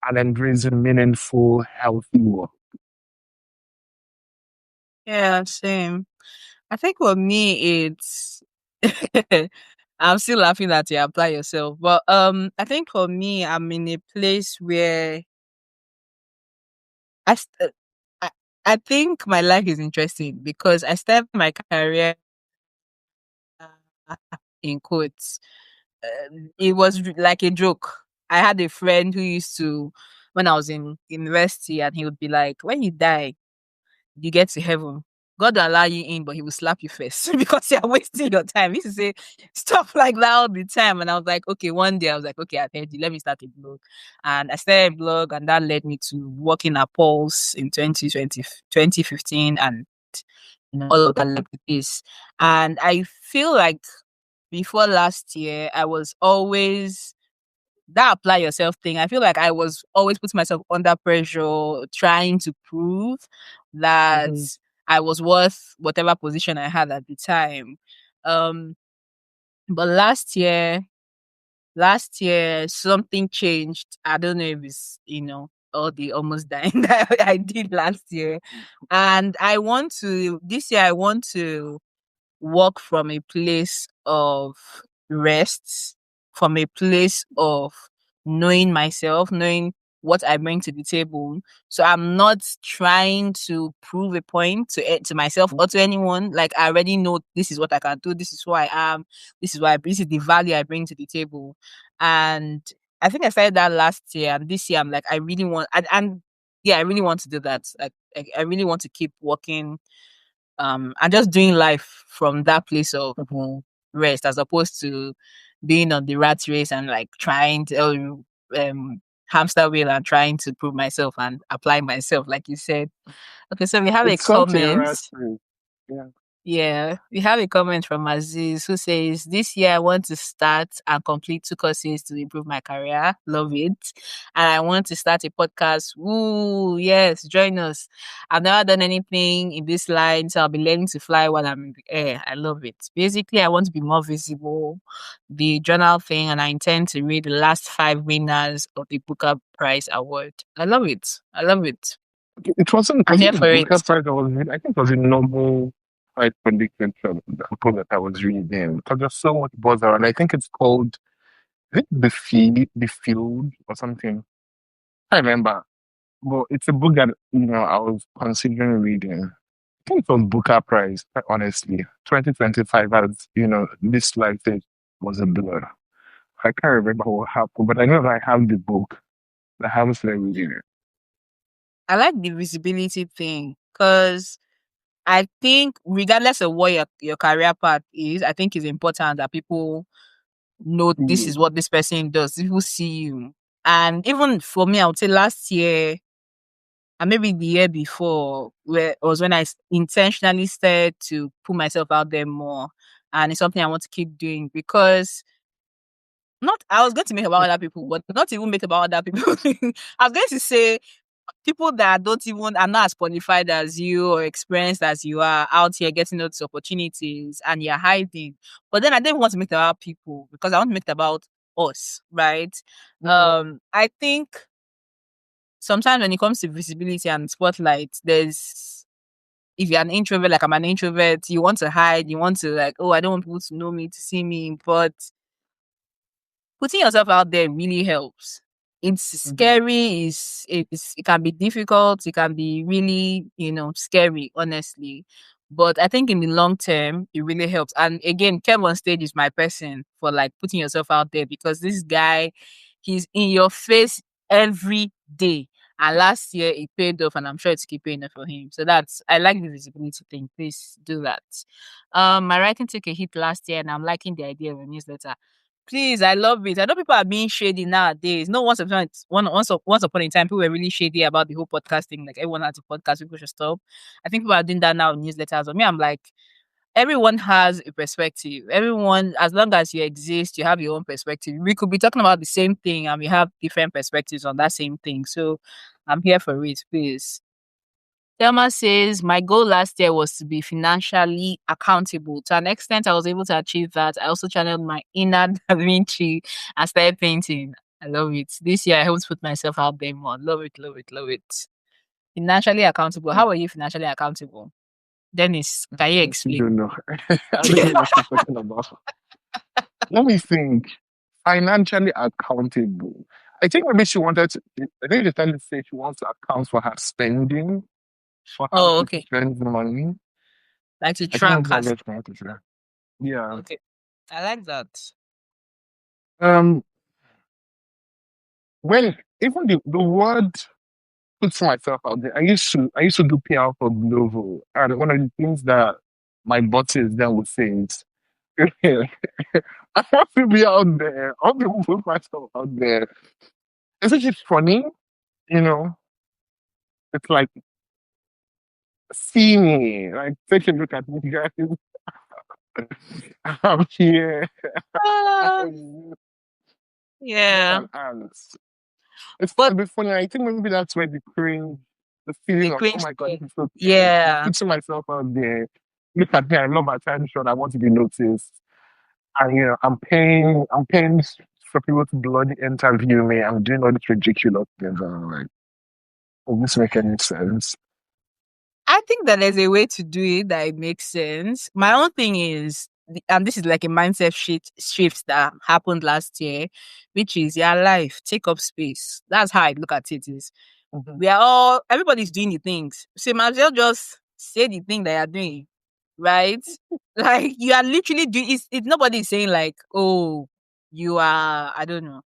and embrace meaningful, healthy work. Yeah, same. I think for me, it's I'm still laughing at you apply yourself, but I think for me, I'm in a place where I st- I, I think my life is interesting because I started my career uh, in quotes. It was like a joke. I had a friend who used to, when I was in university, and he would be like, "When you die, you get to heaven. God will allow you in, but he will slap you first because you're wasting your time." He used to say stuff like that all the time. And I was like, okay, one day I was like, okay, I've heard you. Let me start a blog. And I started a blog, and that led me to working at Pulse in 2015, and all of that like this. And I feel like before last year, I was always that apply yourself thing. I feel like I was always putting myself under pressure, trying to prove that Mm-hmm. I was worth whatever position I had at the time. Um, but last year something changed. I don't know if it's all the almost dying that I did last year, and I want to this year. I want to work from a place of rest, from a place of knowing myself, knowing what I bring to the table. So I'm not trying to prove a point to myself or to anyone. Like I already know this is what I can do. This is who I am. This is the value I bring to the table. And I think I started that last year, and this year I'm like I really want and yeah, I really want to do that. Like I really want to keep working and just doing life from that place of rest as opposed to being on the rat race and like trying to hamster wheel and trying to prove myself and apply myself like you said. Okay, so we have a It's such a comment. rush. Yeah. Yeah, we have a comment from Aziz who says, "This year I want to start and complete 2 courses to improve my career. Love it. And I want to start a podcast. Ooh, yes, join us. I've never done anything in this line, so I'll be learning to fly while I'm in the air. I love it. Basically, I want to be more visible, the journal thing, and I intend to read the last 5 winners of the Booker Prize Award. I love it. I love it. It wasn't, I'm was it here the for Booker it. Prize? I think it was a normal prize prediction from the book that I was reading because there's so much buzz around. I think it's called, I think the Field or something. I remember. But it's a book that, I was considering reading. I think it was Booker Prize, quite honestly. 2025 has, this life it was a blur. I can't remember what happened, but I know that I have the book. I haven't started reading it. I like the visibility thing because I think regardless of what your career path is, I think it's important that people know this is Mm. what this person does. People see you. And even for me, I would say last year and maybe the year before, where was when intentionally started to put myself out there more. And it's something I want to keep doing because not I was going to make about other people, but not even make about other people. I was going to say people that don't even are not as qualified as you or experienced as you are out here getting those opportunities and you're hiding. But then I didn't want to make it about people because I want to make it about us, right? Mm. I think sometimes when it comes to visibility and spotlight, there's if you're an introvert, like I'm an introvert, you want to hide, you want to like, oh, I don't want people to know me, to see me. But putting yourself out there really helps. It's Mm-hmm. scary, it can be difficult, it can be really, scary, honestly. But I think in the long term, it really helps. And again, Kev on stage is my person for like putting yourself out there because this guy, he's in your face every day. And last year it paid off, and I'm sure it's keep paying off for him. So I like the visibility thing. Please do that. My writing took a hit last year, and I'm liking the idea of a newsletter. Please, I love it. I know people are being shady nowadays. No, once upon a time, people were really shady about the whole podcasting. Like everyone has a podcast, people should stop. I think people are doing that now in newsletters. But me, I'm like, everyone has a perspective. Everyone, as long as you exist, you have your own perspective. We could be talking about the same thing and we have different perspectives on that same thing. So I'm here for it, please. Thelma says, my goal last year was to be financially accountable. To an extent, I was able to achieve that. I also channeled my inner Da Vinci and started painting. I love it. This year, I hope to put myself out there more. Love it, love it, love it. Financially accountable. How are you financially accountable? Dennis, can you I explain? don't know. I don't know what she's talking about. Let me think. Financially accountable. I think maybe she wanted to. I think she's trying to say she wants to account for her spending, for how Oh, she okay. spends the money. Like to I think track maybe us. that's what I want to say. Yeah. Okay. I like that. Um. When even the word puts myself out there. I used to do PR for Glovo, and one of the things that my bosses then would say is, I want to be out there. I want to put myself out there. Isn't it funny? You know, it's like, see me, like take a look at me, guys. I'm here. Uh, I'm not yeah. an ant. It's But a bit funny. I think maybe that's where the cringe, the feeling the of, oh cringe my God, thing. this is so cringe. I'm Yeah. putting myself out there. Look at me. I love attention. I want to be noticed. And I'm paying for people to bloody interview me. I'm doing all this ridiculous things. And I'm like, does this make any sense? I think that there's a way to do it that it makes sense. My own thing is, and this is like a mindset shift that happened last year, which is your life, take up space. That's how I look at it. Is Mhm. everybody's doing the things. So you might as well just say the thing that you're doing, right? Like you are literally doing. It's nobody saying like, oh, you are, I don't know,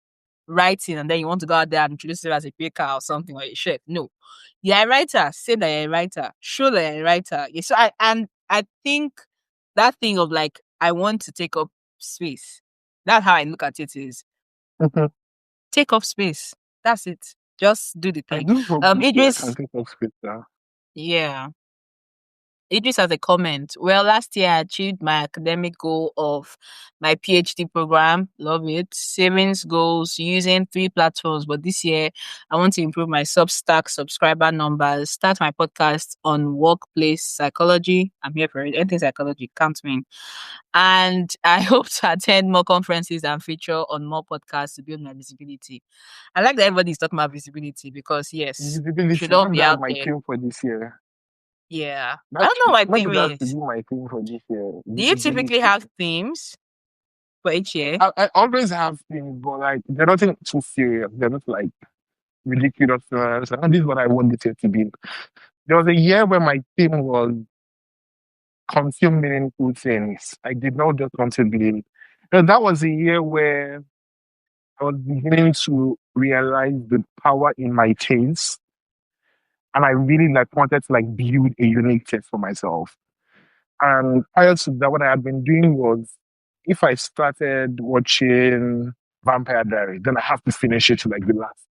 writing, and then you want to go out there and introduce it as a baker or something or a chef. No, you're a writer. Say that you're a writer. Show that you're a writer. Yeah, so I think that thing of like I want to take up space. That's how I look at it. Is Mhm. take up space. That's it. Just do the I thing. do hope this year I can Idris, take up space now. yeah. Idris has a comment. Well, last year I achieved my academic goal of my PhD program. Love it. Savings goals using 3 platforms. But this year I want to improve my Substack subscriber numbers, start my podcast on workplace psychology. I'm here for it. Anything psychology, count me in. And I hope to attend more conferences and feature on more podcasts to build my visibility. I like that everybody's talking about visibility because, yes, we should Visibility, all maybe be that's out my there. theme for this year. Yeah. I That don't know what my maybe theme that should is. be my theme for this year. Do you typically Visibility. have themes for each year? I always have themes, but like they're nothing too serious. They're not like ridiculous. And this is what I want this year to be. There was a year where my theme was consume meaningful things. I did not just want to be. That was a year where I was beginning to realize the power in my taste, and I really like wanted to like build a unique taste for myself. And prior to that, what I had been doing was, if I started watching Vampire Diaries, then I have to finish it to like the last,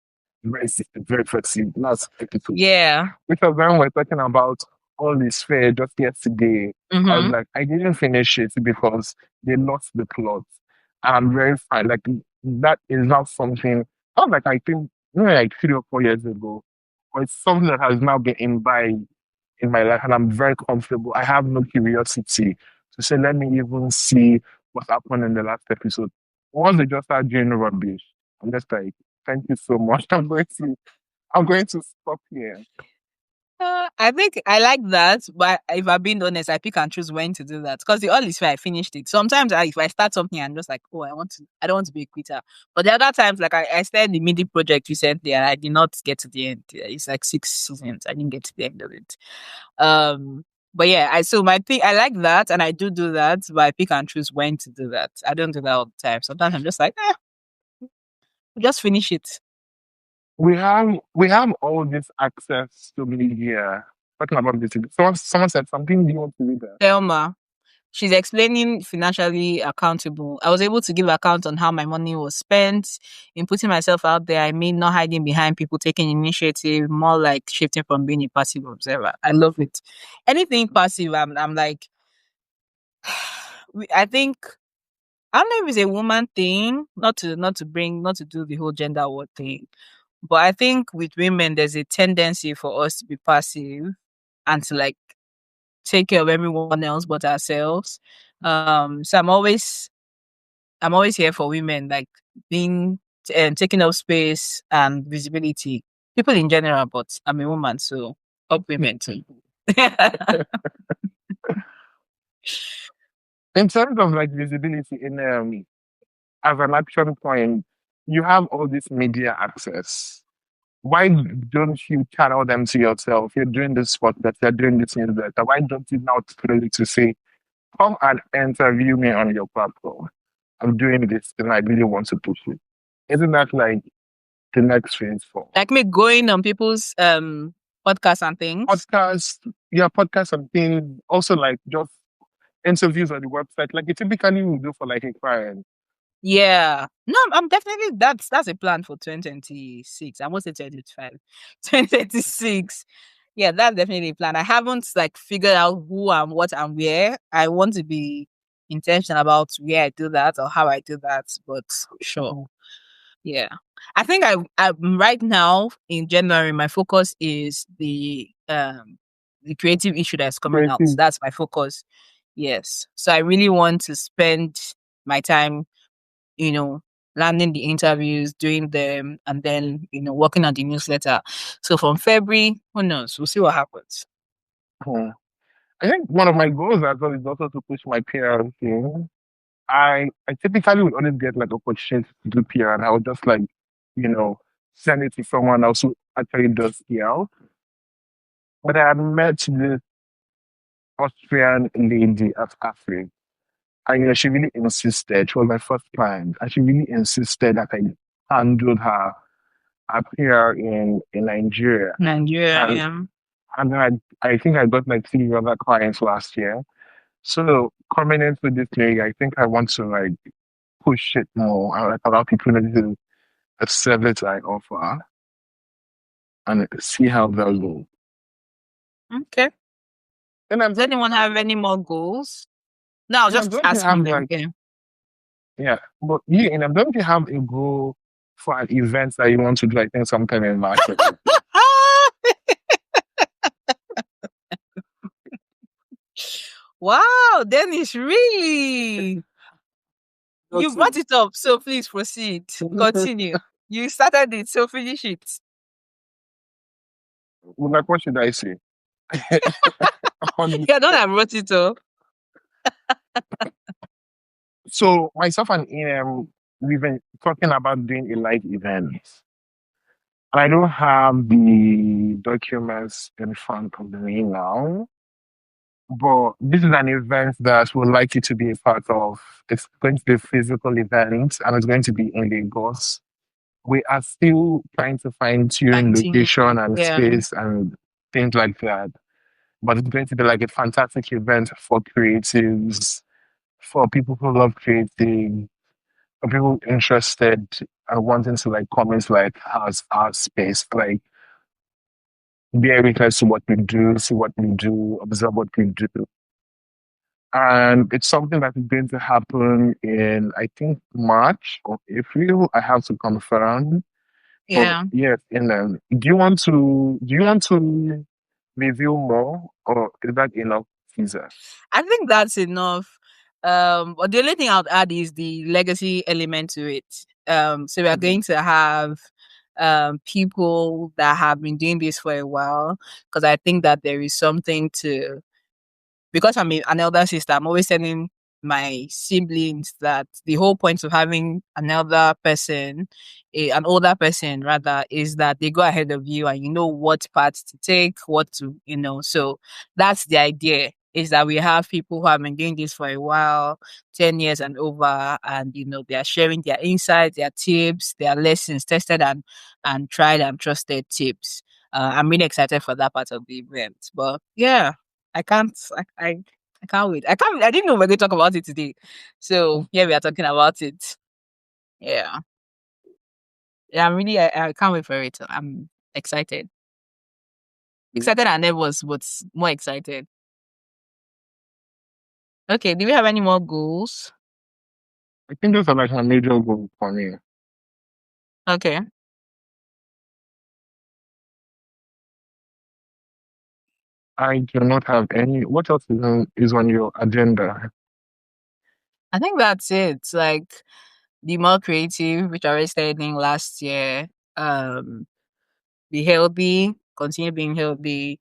very first season, last episode. Yeah. Which was when we're talking about all this fair just yesterday. I was Mm-hmm. like, I didn't finish it because they lost the plot. And I'm very fine. Like, that is not something, not like I think, like 3 or 4 years ago, but it's something that has now been imbibed in my life, and I'm very comfortable. I have no curiosity to say, let me even see what happened in the last episode. Once they just start doing rubbish, I'm just like, thank you so much. I'm going to stop here. I think I like that, but if I'm being honest, I pick and choose when to do that because the all is fair. I finished it. Sometimes, if I start something, I'm just like, oh, I don't want to be a quitter. But the other times, like I started the MIDI project recently, and I did not get to the end. It's like 6 seasons. I didn't get to the end of it. But yeah, so my thing, I like that, and I do that, but I pick and choose when to do that. I don't do that all the time. Sometimes I'm just like, just finish it. We have all this access to media. Talking about this, someone said something. Do you want to read that? Thelma. She's explaining financially accountable. I was able to give account on how my money was spent in putting myself out there. I mean, not hiding behind people taking initiative, more like shifting from being a passive observer. I love it. Anything passive, I'm like, I think I don't know if it's a woman thing, not to do the whole gender war thing, but I think with women there's a tendency for us to be passive and to like take care of everyone else but ourselves. So I'm always here for women, like being taking up space and visibility. People in general, but I'm a woman, so up women too. In terms of like visibility as an action point, you have all this media access. Why don't you channel them to yourself? You're doing this podcast, you're doing this newsletter. Why don't you now tell it to say, come and interview me on your platform? I'm doing this and I really want to push it. Isn't that like the next phase for Like me going on people's podcasts and things. podcast? Yeah, podcast and things. Also, like just interviews on the website, like you typically would do for like a client. Yeah. No, I'm definitely that's a plan for 2026. I won't say 2025. 2026. Yeah, that's definitely a plan. I haven't like figured out who and what and where. I want to be intentional about where I do that or how I do that, but sure. Yeah. I think I right now in January my focus is the creative issue that's coming out. Creative. That's my focus. Yes. So I really want to spend my time, you know, landing the interviews, doing them, and then, working on the newsletter. So from February, who knows? We'll see what happens. Hmm. I think one of my goals as well is also to push my PR thing. I typically would always get like opportunities to do PR and I would just like, you know, send it to someone else who actually does PR. But I had met this Austrian lady at Africa. And she really insisted, she was my first client, and she really insisted that I handled her PR in Nigeria. Nigeria, And yeah. and then I think I got like 3 other clients last year. So coming into this year, I think I want to like push it more and like allow people to a service I offer and see how they'll go. Okay. And I'm Does anyone have any more goals? No, I was and I'm just going to asking have them. like Okay. yeah, but yeah, and I'm going to have a goal for an event that you want to do, I think sometime in March. Wow, Dennis, really? You brought Nothing. it up, so please proceed. Continue. You started it, so finish it. Well, like, what should I say? On the Yeah, don't spot. have brought it up. So myself and Inem, we've been talking about doing a live event. And I don't have the documents in front of me now, but this is an event that we're likely to be a part of. It's going to be a physical event and it's going to be in Lagos. We are still trying to fine tune 19. location and Yeah. space and things like that. But it's going to be like a fantastic event for creatives, for people who love creating, for people interested and wanting to like come into like our space, like be a witness to what we do, see what we do, observe what we do. And it's something that is going to happen in, I think, March or April. I have to confirm. But Yeah. yes, in do you want to reveal more or is that enough teaser? I think that's enough. But the only thing I'll add is the legacy element to it. So we are Mhm. going to have people that have been doing this for a while, because I think that there is something to, because I'm an elder sister, I'm always telling my siblings that the whole point of having an elder person, an older person rather, is that they go ahead of you and you know what paths to take, what to, So that's the idea. Is that we have people who have been doing this for a while, 10 years and over, and they are sharing their insights, their tips, their lessons, tested and tried and trusted tips. I'm really excited for that part of the event. But yeah, I can't. I can't wait. I can't. I didn't know we are going to talk about it today. So yeah, we are talking about it. Yeah, yeah. I'm really. I can't wait for it. I'm excited. Excited and nervous, but more excited. Okay. Do we have any more goals? I think those are like my major goals for me. Okay. I do not have any. What else is on your agenda? I think that's it. Like be more creative, which I already started doing last year. Um, be healthy. Continue being healthy.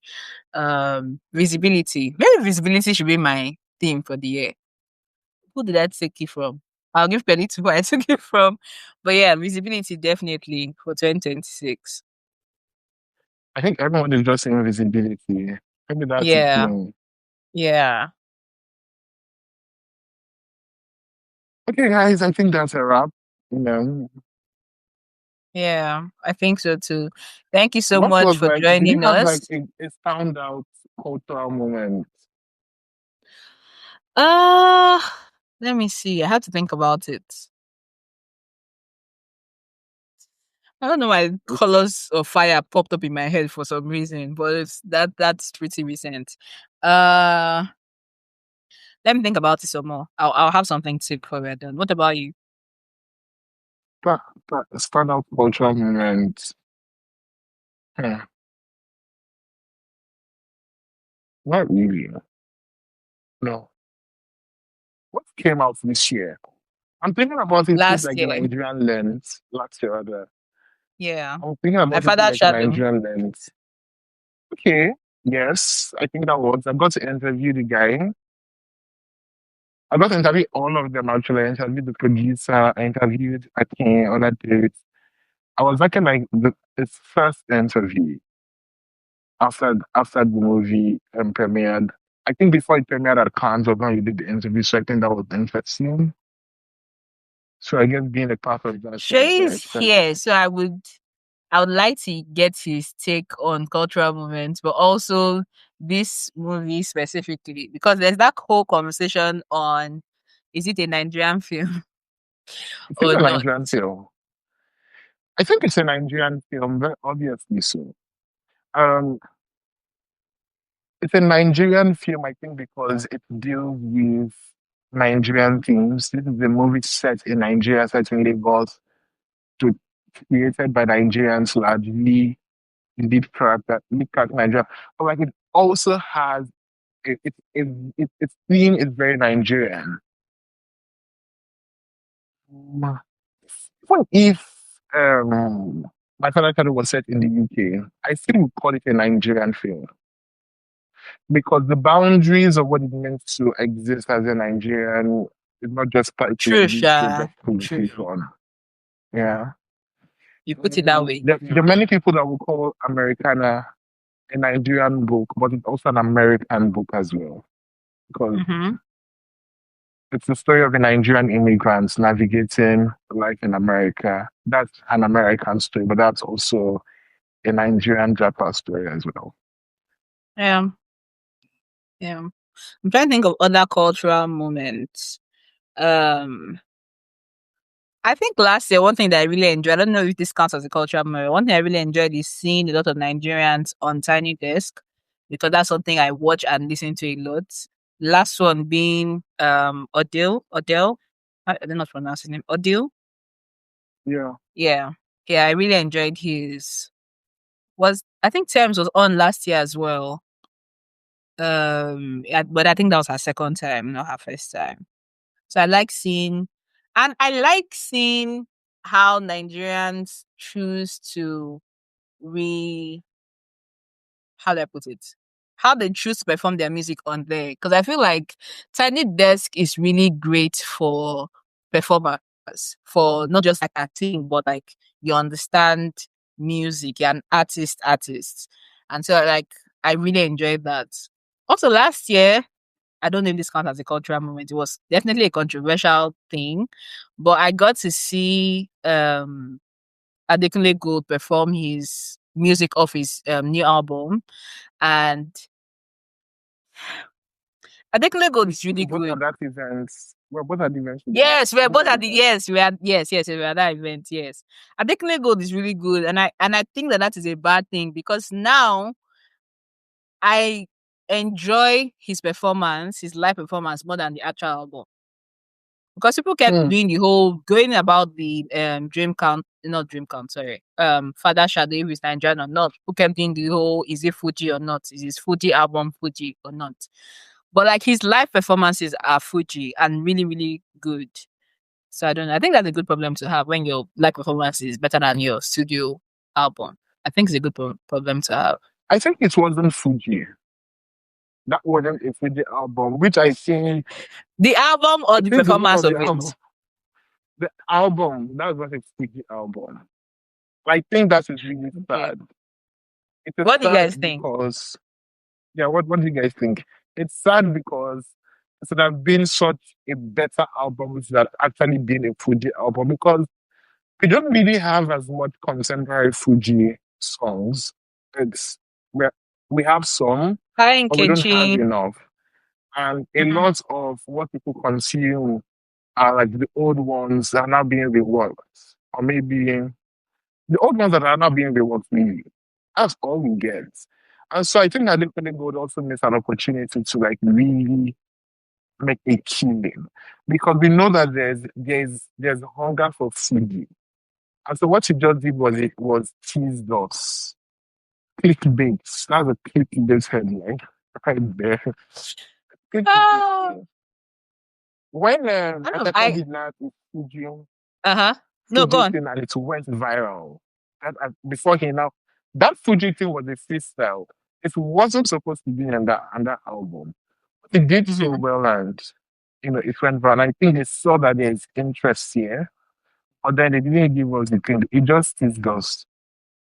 Visibility. Maybe visibility should be my theme for the year. Who did I take it from? I'll give credit to who I took it from. But yeah, visibility definitely for 2026. I think everyone is just saying visibility. Maybe that's the Yeah, thing. yeah, Okay, guys, I think that's a wrap. You know, yeah. I think so too. Thank you so what much was for like? Did you joining have like us. a standout cultural moment? Uh Let me see. I have to think about it. I don't know why colors of fire popped up in my head for some reason, but that's pretty recent. Uh Let me think about it some more. I'll have something to before we're done. What about you? That, that standout cultural moment. Hmm, not really. No. What came out this year? I'm thinking about it through Last like the year. Nigerian lens. Last year, rather. Yeah. I'm thinking My about it through father's like the shadow. Nigerian lens. Okay. Yes, I think that was. I got to interview the guy. I got to interview all of them actually. I interviewed the producer. I interviewed Akin, other dudes. I was like in like his first interview after the movie premiered. I think before it premiered at Cannes was when we did the interview, so I think that was interesting. So I guess being a part of that was Shay is here, exciting. so I would like to get his take on cultural movements, but also this movie specifically because there's that whole conversation on is it a Nigerian film It's or a not? Nigerian film. I think it's a Nigerian film, very obviously so. Um, it's a Nigerian film, I think, because it deals with Nigerian themes. This is a movie set in Nigeria, set in Lagos, to, created by Nigerians largely, lead character Nigeria. But like it also has its theme is very Nigerian. What if my father Kadu was set in the UK? I still would call it a Nigerian film because the boundaries of what it means to exist as a Nigerian is not just tied to your True, Sha. geographical True. location. Yeah. You put it that way. There are many people that will call Americana a Nigerian book, but it's also an American book as well because Mm-hmm. it's the story of a Nigerian immigrants navigating life in America. That's an American story, but that's also a Nigerian Japanese story as well. Yeah. Yeah. I'm trying to think of other cultural moments. Um I think last year, one thing that I really enjoyed, I don't know if this counts as a cultural memory. One thing I really enjoyed is seeing a lot of Nigerians on Tiny Desk because that's something I watch and listen to a lot. Last one being Odile. I don't know how to pronounce his name. Odile. Yeah. Yeah. Yeah, I really enjoyed his was I think Thames was on last year as well. Yeah, but I think that was her second time, not her first time. So I like seeing how Nigerians choose to re how do I put it? How they choose to perform their music on there. Because I feel like Tiny Desk is really great for performers, for not just like acting, but like you understand music, you're an artist. And so like I really enjoyed that. Also last year, I don't know if this counts as a cultural moment. It was definitely a controversial thing, but I got to see Adekunle Gold perform his music off his new album, and Adekunle Gold is really Both at good. that event. Well, both at the event together. Yes, we're Both both at the at the event. yes, we are yes, we are at that event. Yes, Adekunle Gold is really good, and I think that is a bad thing because now I enjoy his performance, his live performance more than the actual album. Because people kept Hmm. doing the whole going about the dream count, not dream count, sorry. Father Shadow if it's Nigerian or not. People kept doing the whole is it Fuji or not? Is his Fuji album Fuji or not? But like his live performances are Fuji and really, really good. So I don't know. I think that's a good problem to have when your live performance is better than your studio album. I think it's a good problem to have. I think it wasn't Fuji. That wasn't a Fuji album, which I think The album or I the think the name performance of the of album, it. the album, that was not a Fuji album. I think that is really Okay. sad. It is What do you sad guys think? because yeah, what do you guys think? It's sad because it should have been such a better album which had actually been a Fuji album because we don't really have as much contemporary Fuji songs. It's we we have some, Hi, but we don't have Nkechi. enough. And a Mhm. lot of what people consume are like the old ones that are now being reworked, or maybe the old ones that are not being reworked. Really, that's all we get. And so I think that Liquid Gold also miss an opportunity to like really make a killing because we know that there's hunger for Fuji. And so what he just did was it was teased us. Clickbait. That's a clickbait headline right there. Oh, Clickbait. When I don't know. Ataka did not Fuji Uh-huh. No, go Fuji on. thing and it went viral. Before he now, that Fuji thing was a freestyle. It wasn't supposed to be on that album. It did so Mhm. well and it went viral. I think they saw that there's interest here, but then they didn't give us the thing. It just teased us,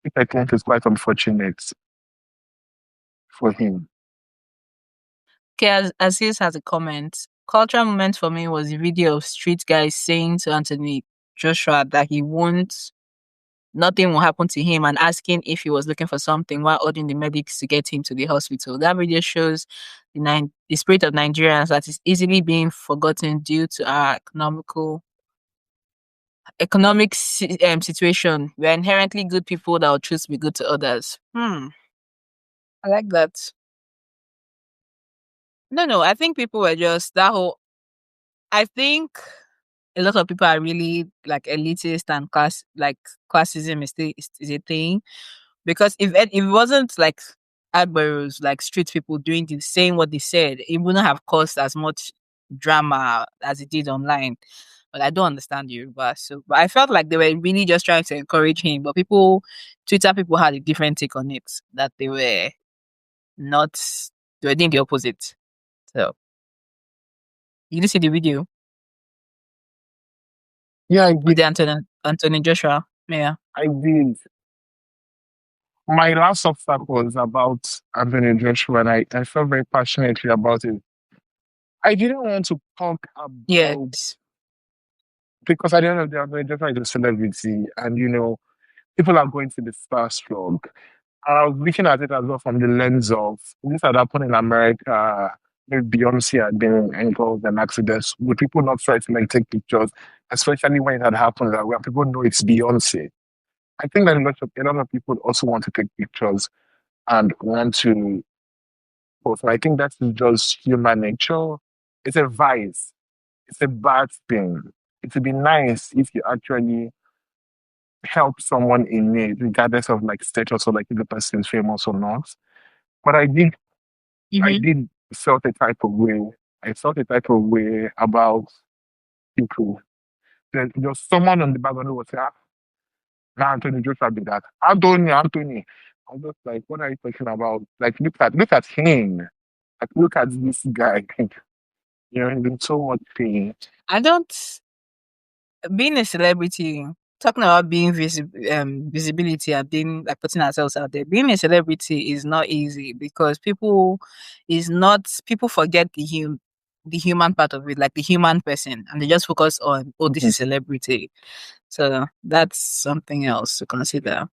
which I think is quite unfortunate for him. Okay, as Aziz has a comment. Cultural moment for me was the video of street guys saying to Anthony Joshua that he won't nothing will happen to him and asking if he was looking for something while ordering the medics to get him to the hospital. That video shows the spirit of Nigerians that is easily being forgotten due to our situation. We're inherently good people that will choose to be good to others. I like that. No, I think people were just that whole. I think a lot of people are really like elitist and classism is a thing because if it wasn't like admirals like street people doing the saying what they said, it wouldn't have caused as much drama as it did online. But I don't understand Yoruba, so but I felt like they were really just trying to encourage him. But Twitter people had a different take on it that not they were doing the opposite. So you didn't see the video Yeah, with the Anthony Joshua. Yeah. I did. My last obstacle was about Anthony Joshua, and I felt very passionately about it. I didn't want to talk about Yes. because at the end of the day, Anthony Joshua is a celebrity, and people are going to be starstruck. And I was looking at it as well from the lens of this had happened in America. Maybe Beyonce had been involved in accidents. Would people not try to like take pictures, especially when it had happened where people know it's Beyonce? I think that a lot of people also want to take pictures and want to post. And I think that's just human nature. It's a vice. It's a bad thing. It would be nice if you actually help someone in need, regardless of like status or like if the person is famous or not. But I Mm-hmm. did felt a type of way. I felt a type of way about people. There's just someone on the background who was saying, ah, now Anthony Joshua be that. Anthony, Anthony. I was just like, what are you talking about? Like, look at him. Like, look at this guy. You know, he's in so much pain. I don't being a celebrity, talking about being visibility and being like putting ourselves out there. Being a celebrity is not easy because people forget the human part of it, like the human person, and they just focus on, oh, this Mhm. is celebrity. So that's something else to consider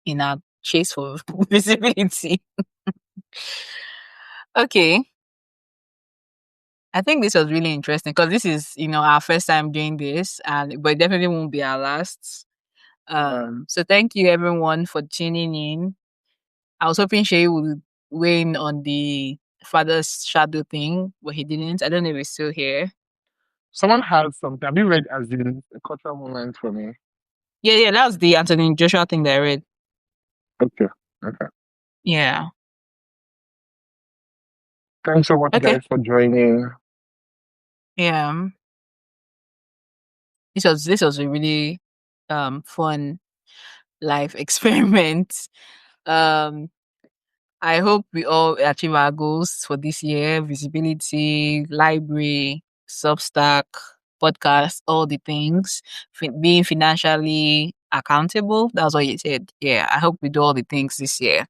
in our chase for visibility. Okay. I think this was really interesting because this is, our first time doing this, and but it definitely won't be our last. So thank you everyone for tuning in. I was hoping Shay would weigh in on the father's shadow thing, but he didn't. I don't know if he's still here. Someone has something. Have you read as in a cultural moment for me? Yeah, yeah, that was the Anthony Joshua thing that I read. Okay. Okay. Yeah. Thanks so much, Okay. guys, for joining. Yeah. This was a really fun life experiment. Um I hope we all achieve our goals for this year: visibility, library, Substack, podcast, all the things. Being financially accountable. That's what you said. Yeah, I hope we do all the things this year.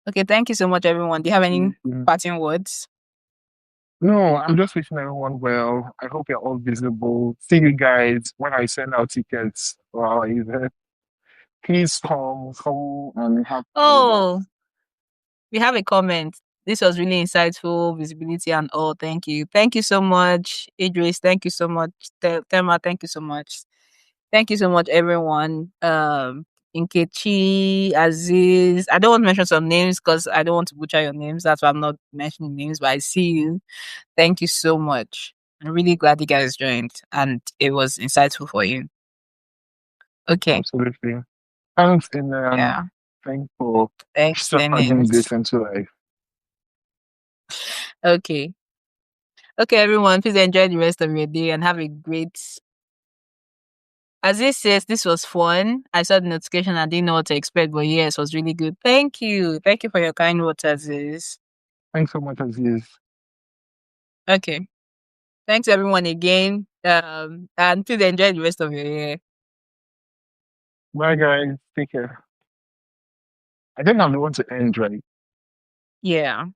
Okay, thank you so much, everyone. Do you have any Mhm. parting words? No, I'm just wishing everyone well. I hope you're all visible. See you guys when I send out tickets for our event. Please come and have fun with Oh, us. we have a comment. This was really insightful, visibility and all. Thank you. Thank you so much, Idris. Thank you so much, Tema. Thank you so much. Thank you so much, everyone. Inkechi, Aziz. I don't want to mention some names because I don't want to butcher your names. That's why I'm not mentioning names, but I see you. Thank you so much. I'm really glad you guys joined and it was insightful for you. Okay. Absolutely. Thanks, and Yeah. thanks for Thanks, shepherding Dennis. this into life. Okay. Okay, everyone. Please enjoy the rest of your day and have a great. As it says, this was fun. I saw the notification. I didn't know what to expect, but yes, it was really good. Thank you. Thank you for your kind words, Aziz. Thanks so much, Aziz. Okay. Thanks everyone again. And please enjoy the rest of your year. Bye, guys. Take care. I think I'm the one to end, right? Yeah.